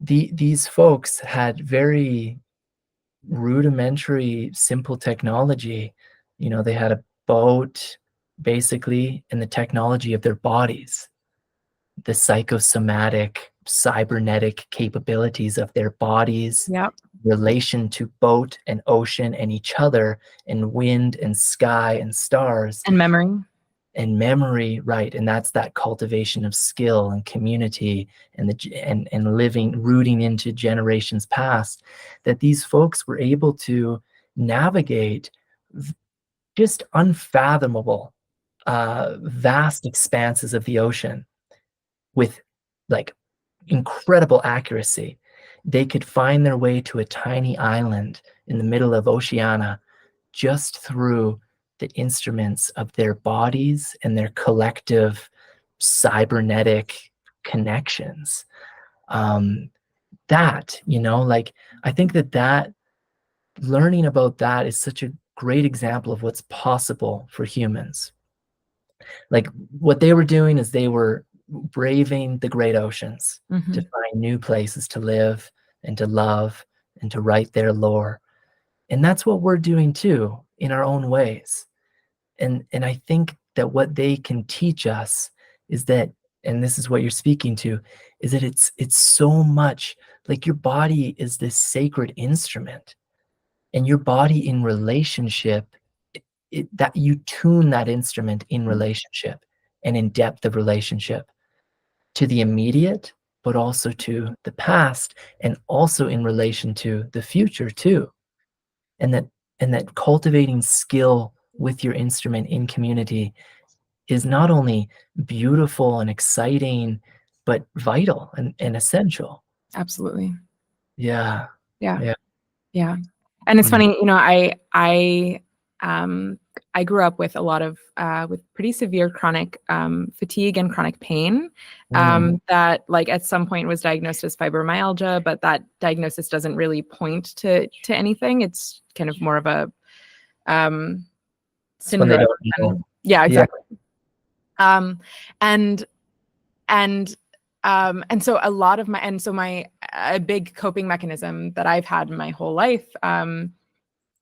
these folks had very rudimentary, simple technology. You know, they had a boat, basically, and the technology of their bodies, the psychosomatic, cybernetic capabilities of their bodies, Yep. relation to boat and ocean and each other, and wind and sky and stars. And memory. And memory, right? And that's that cultivation of skill and community and living, rooting into generations past, that these folks were able to navigate just unfathomable, vast expanses of the ocean with like incredible accuracy. They could find their way to a tiny island in the middle of Oceania just through the instruments of their bodies and their collective cybernetic connections. That, you know, like, I think that learning about that is such a great example of what's possible for humans. Like, what they were doing is they were braving the great oceans to find new places to live and to love and to write their lore. And that's what we're doing too, in our own ways. And I think that what they can teach us is that, and this is what you're speaking to, is that it's so much like your body is this sacred instrument, and your body in relationship, that you tune that instrument in relationship and in depth of relationship to the immediate, but also to the past, and also in relation to the future too. And that cultivating skill with your instrument in community is not only beautiful and exciting, but vital and essential. Absolutely. Yeah. Yeah. Yeah. Yeah. And it's Mm. funny, you know, I grew up with a lot of with pretty severe chronic fatigue and chronic pain that, like, at some point was diagnosed as fibromyalgia, but that diagnosis doesn't really point to anything. It's kind of more of a It's when they syndrome. don't know. Yeah, Yeah. exactly. And so a lot of my a big coping mechanism that I've had my whole life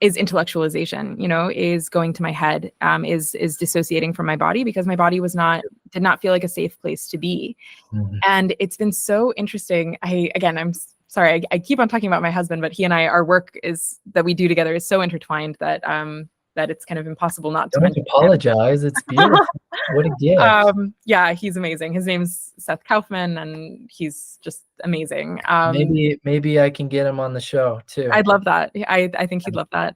is intellectualization, you know, is going to my head, is dissociating from my body, because my body did not feel like a safe place to be. And it's been so interesting. I'm sorry, I keep on talking about my husband, but he and our work that we do together is so intertwined that that it's kind of impossible not to Don't mention apologize. It's beautiful. What a gift. Yeah, he's amazing. His name's Seth Kaufman, and he's just amazing. Maybe I can get him on the show too. I'd love that. I think he'd love that.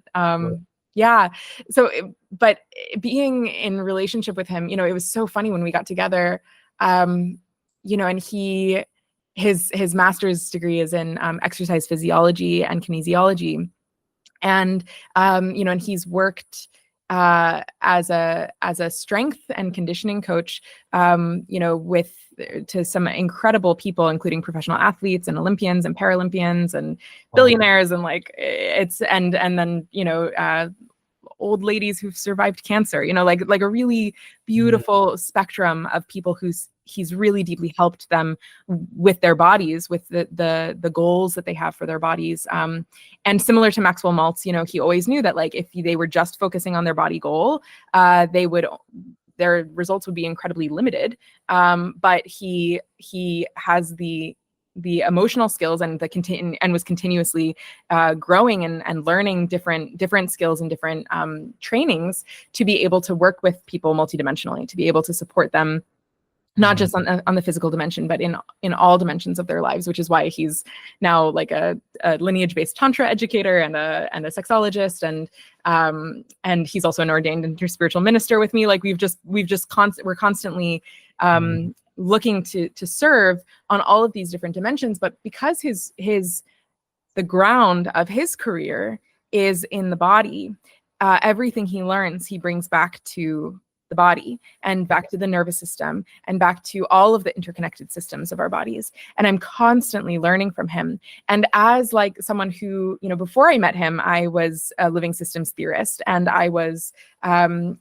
Yeah. So, but being in relationship with him, you know, it was so funny when we got together. You know, and his master's degree is in exercise physiology and kinesiology, and you know, and he's worked as a strength and conditioning coach, you know, to some incredible people, including professional athletes and Olympians and Paralympians and billionaires, and like and then, you know, old ladies who've survived cancer, you know, like a really beautiful spectrum of people he's really deeply helped them with their bodies, with the goals that they have for their bodies. And similar to Maxwell Maltz, you know, he always knew that, like, if they were just focusing on their body goal, their results would be incredibly limited. But he has the the emotional skills and and was continuously growing and learning different skills and different trainings to be able to work with people multidimensionally, to be able to support them not just on the physical dimension, but in all dimensions of their lives, which is why he's now like a lineage-based tantra educator and a sexologist, and he's also an ordained interspiritual minister with me. Like we're constantly looking to serve on all of these different dimensions. But because the ground of his career is in the body, everything he learns, he brings back to the body and back to the nervous system and back to all of the interconnected systems of our bodies. And I'm constantly learning from him. And as like someone who, before I met him, I was a living systems theorist, and I was, in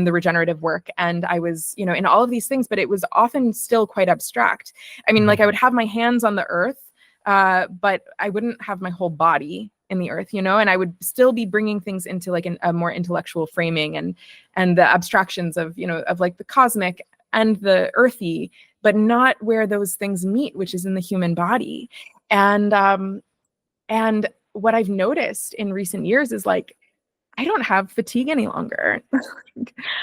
the regenerative work, and I was, in all of these things, but it was often still quite abstract. I mean, like I would have my hands on the earth, but I wouldn't have my whole body in the earth, and I would still be bringing things into like a more intellectual framing and the abstractions of, of like the cosmic and the earthy, but not where those things meet, which is in the human body. And what I've noticed in recent years is like, I don't have fatigue any longer.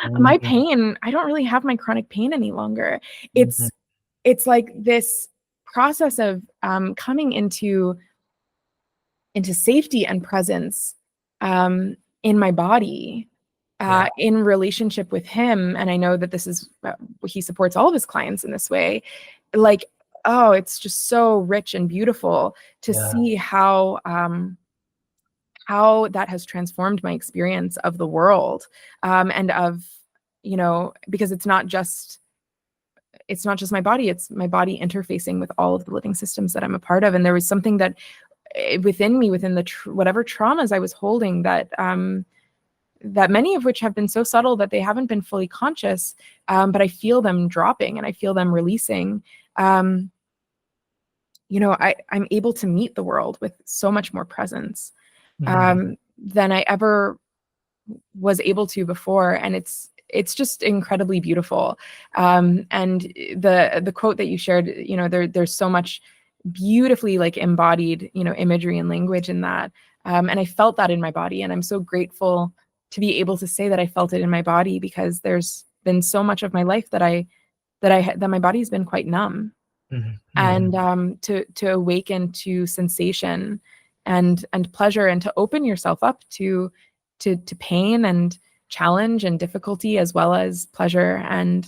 My pain, I don't really have my chronic pain any longer. It's like this process of coming into safety and presence in my body, in relationship with him. And I know that this is, he supports all of his clients in this way. Like, oh, it's just so rich and beautiful to see how that has transformed my experience of the world, and of, because it's not just my body, it's my body interfacing with all of the living systems that I'm a part of. And there was something that within me, within the whatever traumas I was holding, that that many of which have been so subtle that they haven't been fully conscious, but I feel them dropping and I feel them releasing. I'm able to meet the world with so much more presence than I ever was able to before, and it's just incredibly beautiful. And the quote that you shared, there's so much beautifully like embodied, imagery and language in that. And I felt that in my body, and I'm so grateful to be able to say that I felt it in my body, because there's been so much of my life that my body's been quite numb. And to awaken to sensation and pleasure, and to open yourself up to pain and challenge and difficulty, as well as pleasure and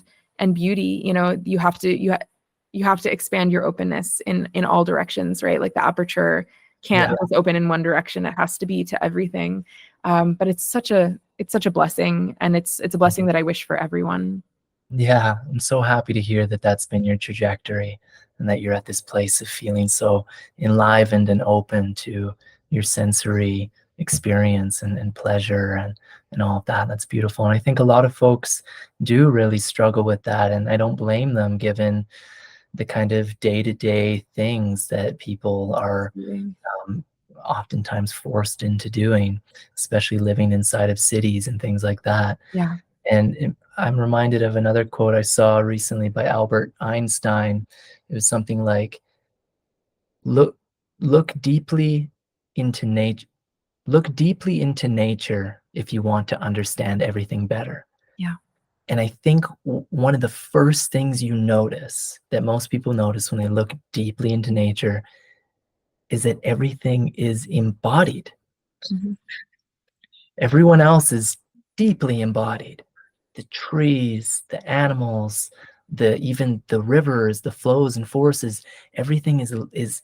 beauty. You have to expand your openness in all directions, right? Like the aperture can't just open in one direction. It has to be to everything. But it's such a blessing, and it's a blessing that I wish for everyone. Yeah, I'm so happy to hear that that's been your trajectory, and that you're at this place of feeling so enlivened and open to your sensory experience and pleasure and all of that. That's beautiful. And I think a lot of folks do really struggle with that, and I don't blame them, given the kind of day-to-day things that people are oftentimes forced into doing, especially living inside of cities and things like that. Yeah. And I'm reminded of another quote I saw recently by Albert Einstein. It was something like, look deeply into nature. Look deeply into nature if you want to understand everything better. Yeah. And I think one of the first things you notice, that most people notice when they look deeply into nature, is that everything is embodied. Everyone else is deeply embodied. The trees, the animals, even the rivers, the flows and forces, everything is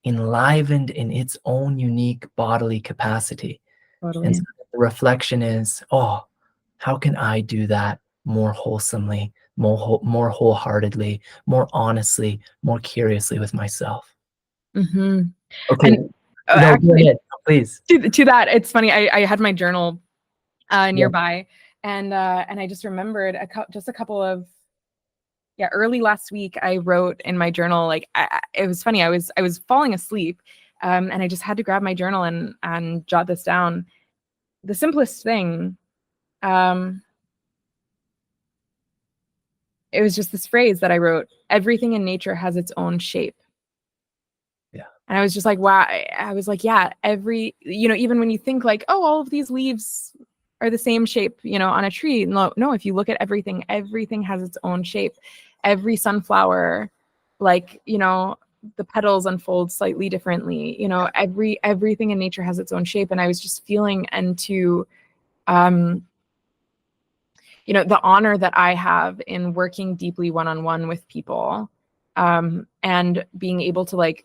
enlivened in its own unique bodily capacity. Totally. And so the reflection is, oh, how can I do that more wholesomely, more wholeheartedly, more honestly, more curiously with myself? Okay. And No, go ahead, please. To that, it's funny. I had my journal nearby, and I just remembered just a couple of early last week, I wrote in my journal, like it was funny. I was falling asleep, and I just had to grab my journal and jot this down. The simplest thing, it was just this phrase that I wrote: everything in nature has its own shape. Yeah. And I was just like, wow. I was like, yeah, even when you think like, oh, all of these leaves are the same shape, on a tree. No, if you look at everything has its own shape. Every sunflower, like, the petals unfold slightly differently. Everything in nature has its own shape. And I was just feeling into, the honor that I have in working deeply one-on-one with people, and being able to like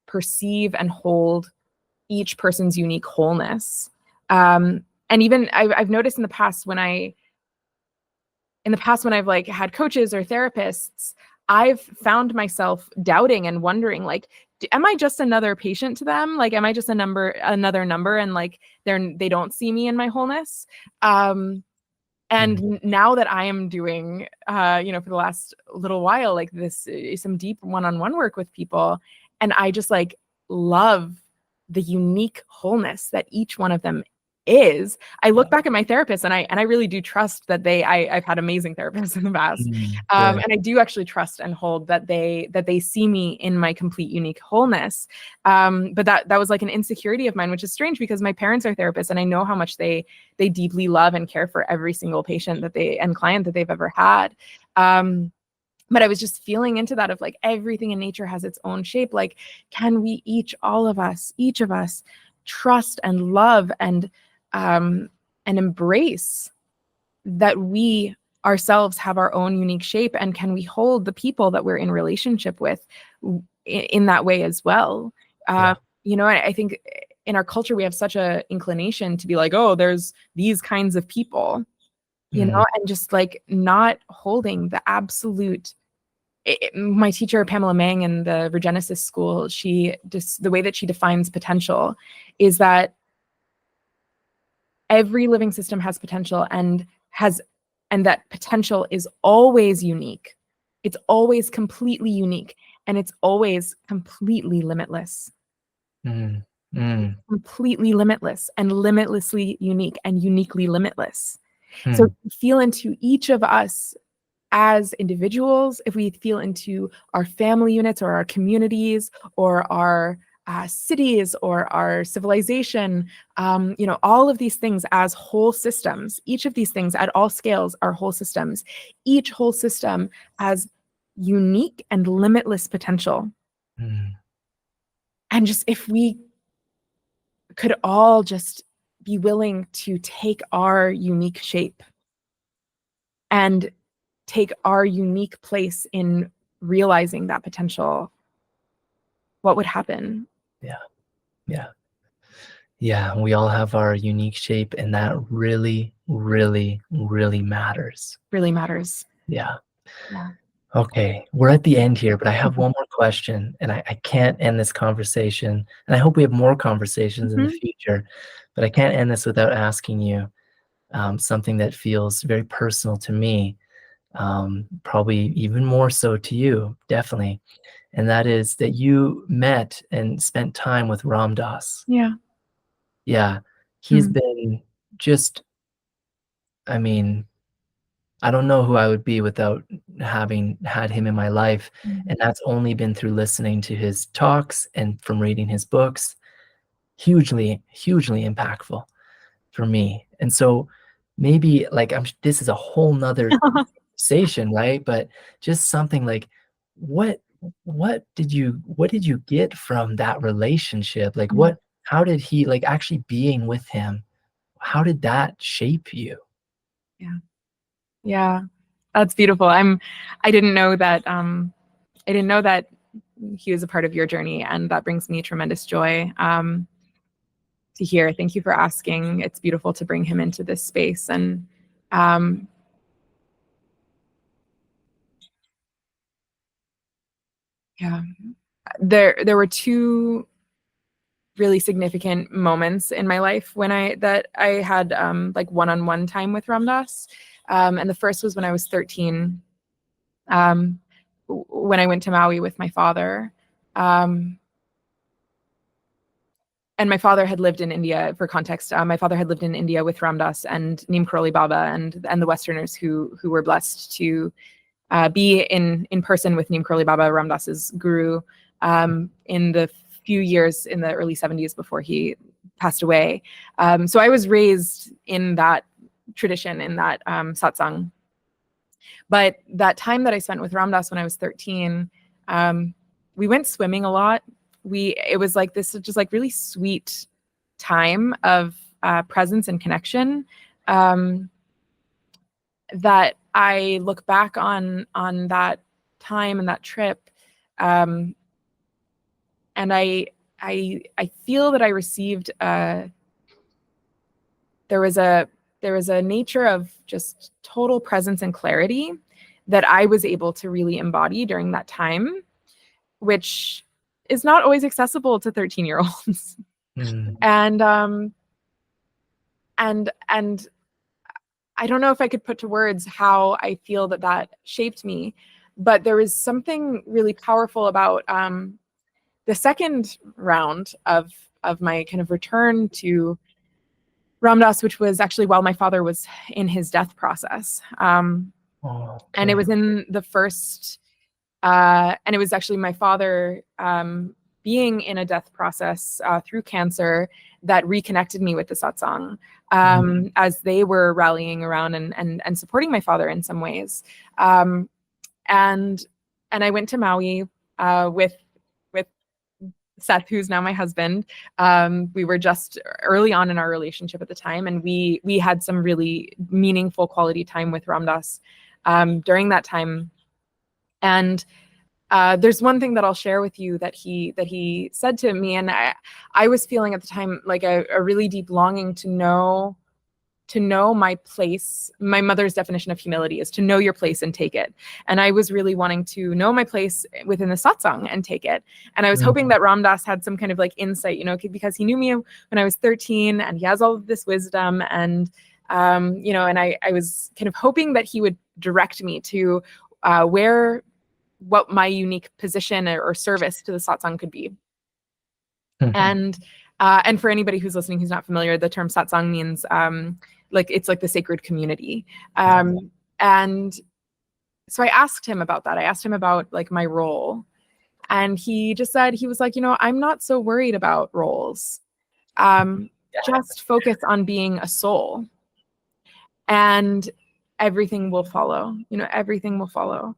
perceive and hold each person's unique wholeness. And even I've noticed in the past when I've like had coaches or therapists, I've found myself doubting and wondering, like, am I just another patient to them? Like, am I just another number, and like they don't see me in my wholeness? And now that I am doing, for the last little while, like this, some deep one-on-one work with people, and I just like love the unique wholeness that each one of them is. I look back at my therapist, and I really do trust that I've had amazing therapists in the past, Good. and I do actually trust and hold that they see me in my complete unique wholeness. But that was like an insecurity of mine, which is strange because my parents are therapists, and I know how much they deeply love and care for every single patient and client that they've ever had. But I was just feeling into that of like, everything in nature has its own shape. Like, can we each of us trust and love and embrace that we ourselves have our own unique shape? And can we hold the people that we're in relationship with in that way as well? I think in our culture, we have such a inclination to be like, oh, there's these kinds of people, and just like not holding the absolute. My teacher, Pamela Mang, in the Regenerative school, the way that she defines potential is that every living system has potential, and that potential is always unique. It's always completely unique, and it's always completely limitless. Completely limitless and limitlessly unique and uniquely limitless. So feel into each of us as individuals, if we feel into our family units or our communities or our cities or our civilization, all of these things as whole systems. Each of these things at all scales are whole systems. Each whole system has unique and limitless potential. And just if we could all just be willing to take our unique shape and take our unique place in realizing that potential, what would happen? Yeah, we all have our unique shape, and that really, really, really matters. Really matters. Yeah. Yeah. Okay, we're at the end here, but I have one more question, and I can't end this conversation, and I hope we have more conversations in the future, but I can't end this without asking you something that feels very personal to me, probably even more so to you, definitely, and that is that you met and spent time with Ram Dass. Yeah. Yeah, he's been just, I mean, I don't know who I would be without having had him in my life, and that's only been through listening to his talks and from reading his books. Hugely, hugely impactful for me. And so maybe like this is a whole nother conversation, right? But just something like what what did you get from that relationship? Like how did he, like, actually being with him, how did that shape you? Yeah. That's beautiful. I didn't know that he was a part of your journey, and that brings me tremendous joy to hear. Thank you for asking. It's beautiful to bring him into this space. And yeah, there were two really significant moments in my life that I had like one-on-one time with Ram Dass. And the first was when I was 13, when I went to Maui with my father. And my father had lived in India, for context. My father had lived in India with Ram Dass and Neem Karoli Baba and the Westerners who were blessed to be in person with Neem Karoli Baba, Ram Dass's guru, in the few years in the early 70s before he passed away. So I was raised in that tradition, in that satsang. But that time that I spent with Ram Dass when I was 13, we went swimming a lot. It was like this just like really sweet time of presence and connection, that I look back on that time and that trip, and I feel that I received there was a nature of just total presence and clarity that I was able to really embody during that time, which is not always accessible to 13-year-olds. And I don't know if I could put to words how I feel that shaped me, but there was something really powerful about the second round of my kind of return to Ram Dass, which was actually while my father was in his death process. And it was in the first, and it was actually my father being in a death process through cancer that reconnected me with the satsang, as they were rallying around and supporting my father in some ways. And I went to Maui with Seth, who's now my husband. We were just early on in our relationship at the time, and we had some really meaningful quality time with Ram Dass during that time. And there's one thing that I'll share with you that he said to me, and I was feeling at the time like a really deep longing to know my place. My mother's definition of humility is to know your place and take it. And I was really wanting to know my place within the satsang and take it. And I was hoping that Ram Dass had some kind of like insight, because he knew me when I was 13 and he has all of this wisdom. And, and I was kind of hoping that he would direct me to what my unique position or service to the satsang could be. And for anybody who's listening who's not familiar, the term satsang means it's like the sacred community. And so I asked him about that. I asked him about like my role. And he just said, he was like, I'm not so worried about roles. Just focus on being a soul and everything will follow. Everything will follow.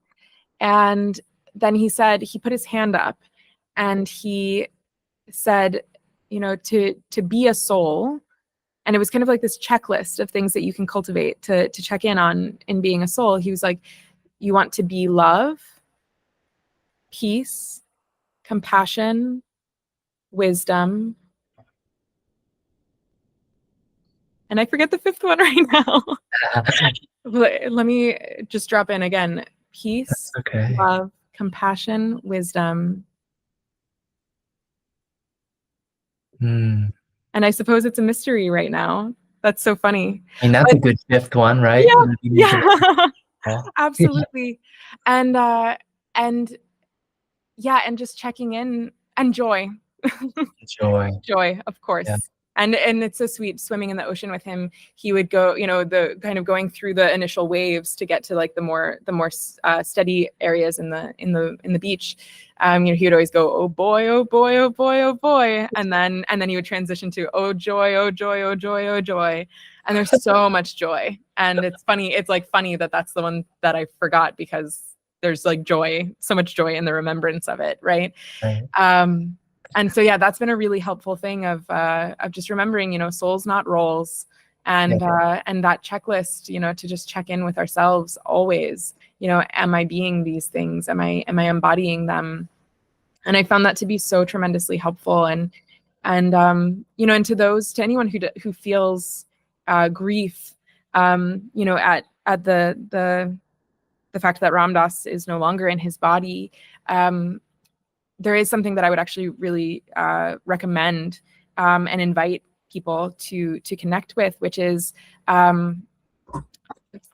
And then he said, he put his hand up and he said, to be a soul. And it was kind of like this checklist of things that you can cultivate to check in on in being a soul. He was like, you want to be love, peace, compassion, wisdom. And I forget the fifth one right now. Let me just drop in again. Peace, love, compassion, wisdom. And I suppose it's a mystery right now. That's so funny. I mean, that's a good fifth one, right? Yeah. Absolutely. And just checking in, and joy. Joy, of course. Yeah. And it's so sweet swimming in the ocean with him. He would go, the kind of going through the initial waves to get to like the more steady areas in the beach. He would always go, oh boy, oh boy, oh boy, oh boy, and then he would transition to oh joy, oh joy, oh joy, oh joy. And there's so much joy. And it's funny. It's like funny that that's the one that I forgot, because there's like joy, so much joy in the remembrance of it, right? And so, yeah, that's been a really helpful thing of just remembering, souls, not roles, and that checklist, to just check in with ourselves always. Am I being these things? Am I embodying them? And I found that to be so tremendously helpful. And to anyone who feels grief, at the fact that Ram Dass is no longer in his body. There is something that I would actually really recommend and invite people to connect with, which is,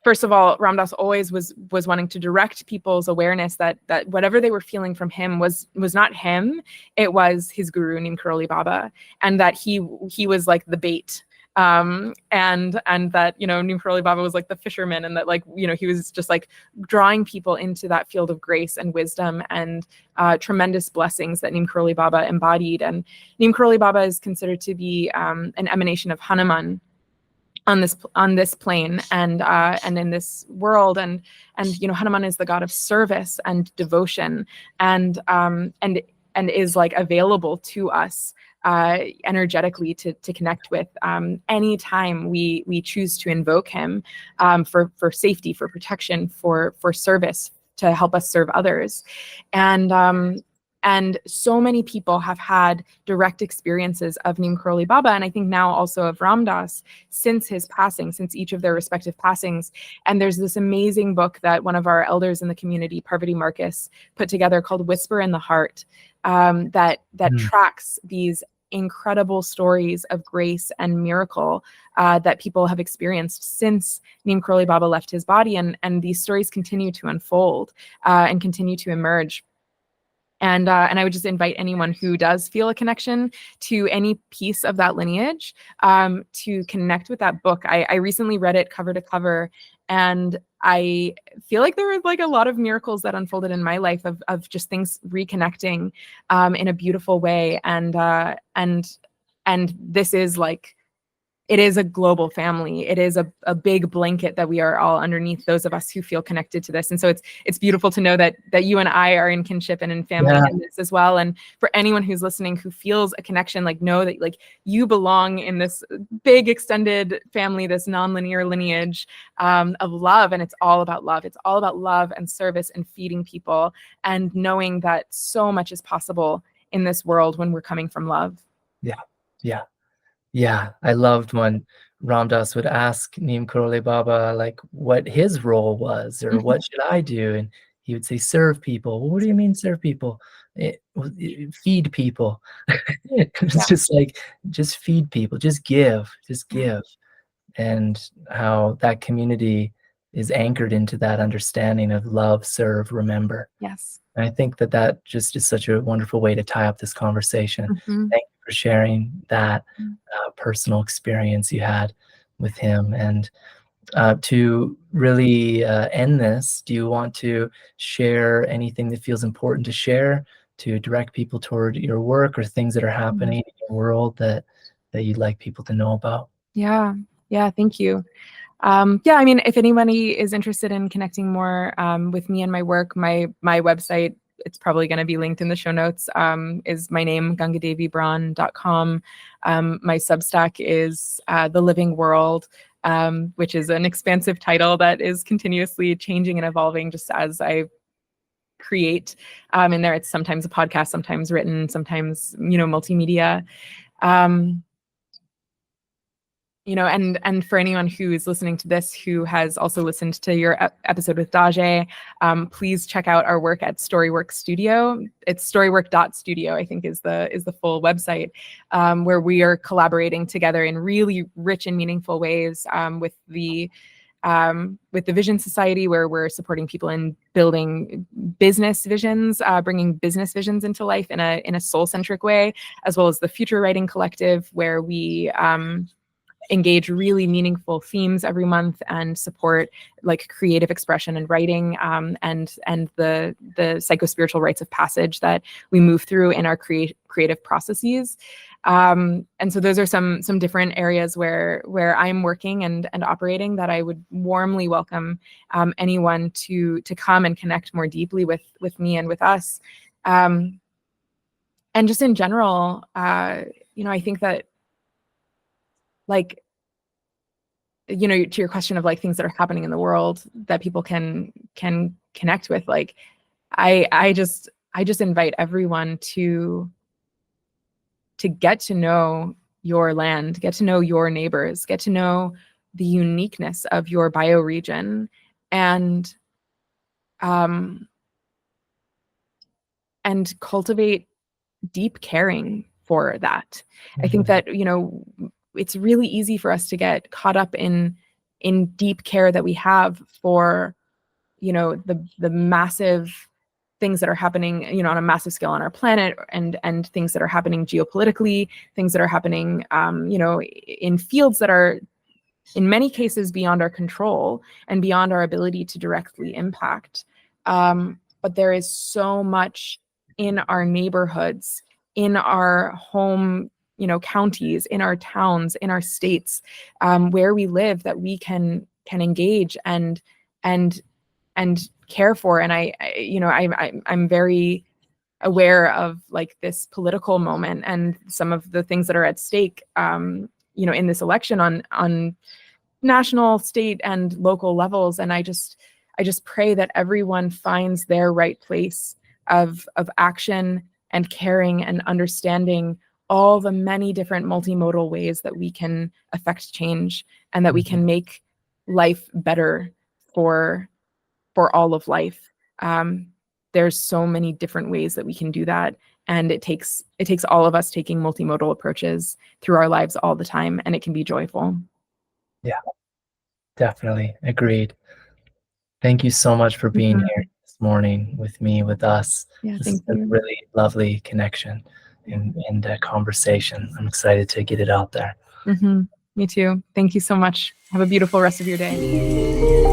first of all, Ram Dass always was wanting to direct people's awareness that whatever they were feeling from him was not him, it was his guru Neem Karoli Baba, and that he was like the bait and that, you know, Neem Karoli Baba was like the fisherman, and that, like, you know, he was just like drawing people into that field of grace and wisdom and tremendous blessings that Neem Karoli Baba embodied. And Neem Karoli Baba is considered to be an emanation of Hanuman on this plane and in this world, and you know, Hanuman is the god of service and devotion, and is like available to us energetically to connect with anytime we choose to invoke him, for safety, for protection, for service, to help us serve others. And so many people have had direct experiences of Neem Karoli Baba, and I think now also of Ram Dass, since his passing, since each of their respective passings. And there's this amazing book that one of our elders in the community, Parvati Marcus, put together called Whisper in the Heart, that tracks these incredible stories of grace and miracle that people have experienced since Neem Karoli Baba left his body. And these stories continue to unfold and continue to emerge. And I would just invite anyone who does feel a connection to any piece of that lineage to connect with that book. I recently read it cover to cover, and I feel like there were like a lot of miracles that unfolded in my life of just things reconnecting in a beautiful way. And this is like, it is a global family. It is a big blanket that we are all underneath, those of us who feel connected to this. And so it's beautiful to know that you and I are in kinship and in family in this as well. And for anyone who's listening who feels a connection, like, know that like you belong in this big extended family, this nonlinear lineage of love. And it's all about love. It's all about love and service and feeding people, and knowing that so much is possible in this world when we're coming from love. Yeah, I loved when Ram Dass would ask Neem Karoli Baba like what his role was, or what should I do, and he would say, serve people. Well, what do you mean serve people? Feed people. It's just like, just feed people, just give. And how that community is anchored into that understanding of love, serve, remember. Yes. And I think that just is such a wonderful way to tie up this conversation. Thank you for sharing that personal experience you had with him. And to really end this, do you want to share anything that feels important to share, to direct people toward your work, or things that are happening in your world that you'd like people to know about? Yeah, thank you. I mean, if anybody is interested in connecting more with me and my work, my website, it's probably going to be linked in the show notes, is my name, gangadevibraun.com. My Substack is The Living World, which is an expansive title that is continuously changing and evolving just as I create. In there, it's sometimes a podcast, sometimes written, sometimes, you know, multimedia. You know, and for anyone who is listening to this, who has also listened to your episode with Daje, please check out our work at Storywork Studio. It's storywork.studio, I think is the full website, where we are collaborating together in really rich and meaningful ways with the Vision Society, where we're supporting people in building business visions, bringing business visions into life in a soul-centric way, as well as the Future Writing Collective, where we engage really meaningful themes every month and support like creative expression and writing, and the psychospiritual rites of passage that we move through in our creative processes. And so those are some different areas where I'm working and operating, that I would warmly welcome anyone to come and connect more deeply with me and with us. And just in general, you know, I think that, like, you know, to your question of like things that are happening in the world that people can connect with, like, I just invite everyone to get to know your land, get to know your neighbors, get to know the uniqueness of your bioregion, and cultivate deep caring for that. I think that, you know, it's really easy for us to get caught up in deep care that we have for, you know, the massive things that are happening, you know, on a massive scale on our planet, and things that are happening geopolitically, things that are happening, you know, in fields that are in many cases beyond our control and beyond our ability to directly impact. But there is so much in our neighborhoods, in our home, you know, counties, in our towns, in our states, where we live, that we can engage and care for. And I'm very aware of like this political moment and some of the things that are at stake, you know, in this election on national, state, and local levels. And I just pray that everyone finds their right place of action and caring and understanding all the many different multimodal ways that we can affect change, and that we can make life better for all of life. There's so many different ways that we can do that, and it takes all of us taking multimodal approaches through our lives all the time, and it can be joyful. Yeah, definitely. Agreed. Thank you so much for being here this morning with me, with us. Yeah, This has thank been a you. really lovely connection and conversation. I'm excited to get it out there. Me too. Thank you so much. Have a beautiful rest of your day.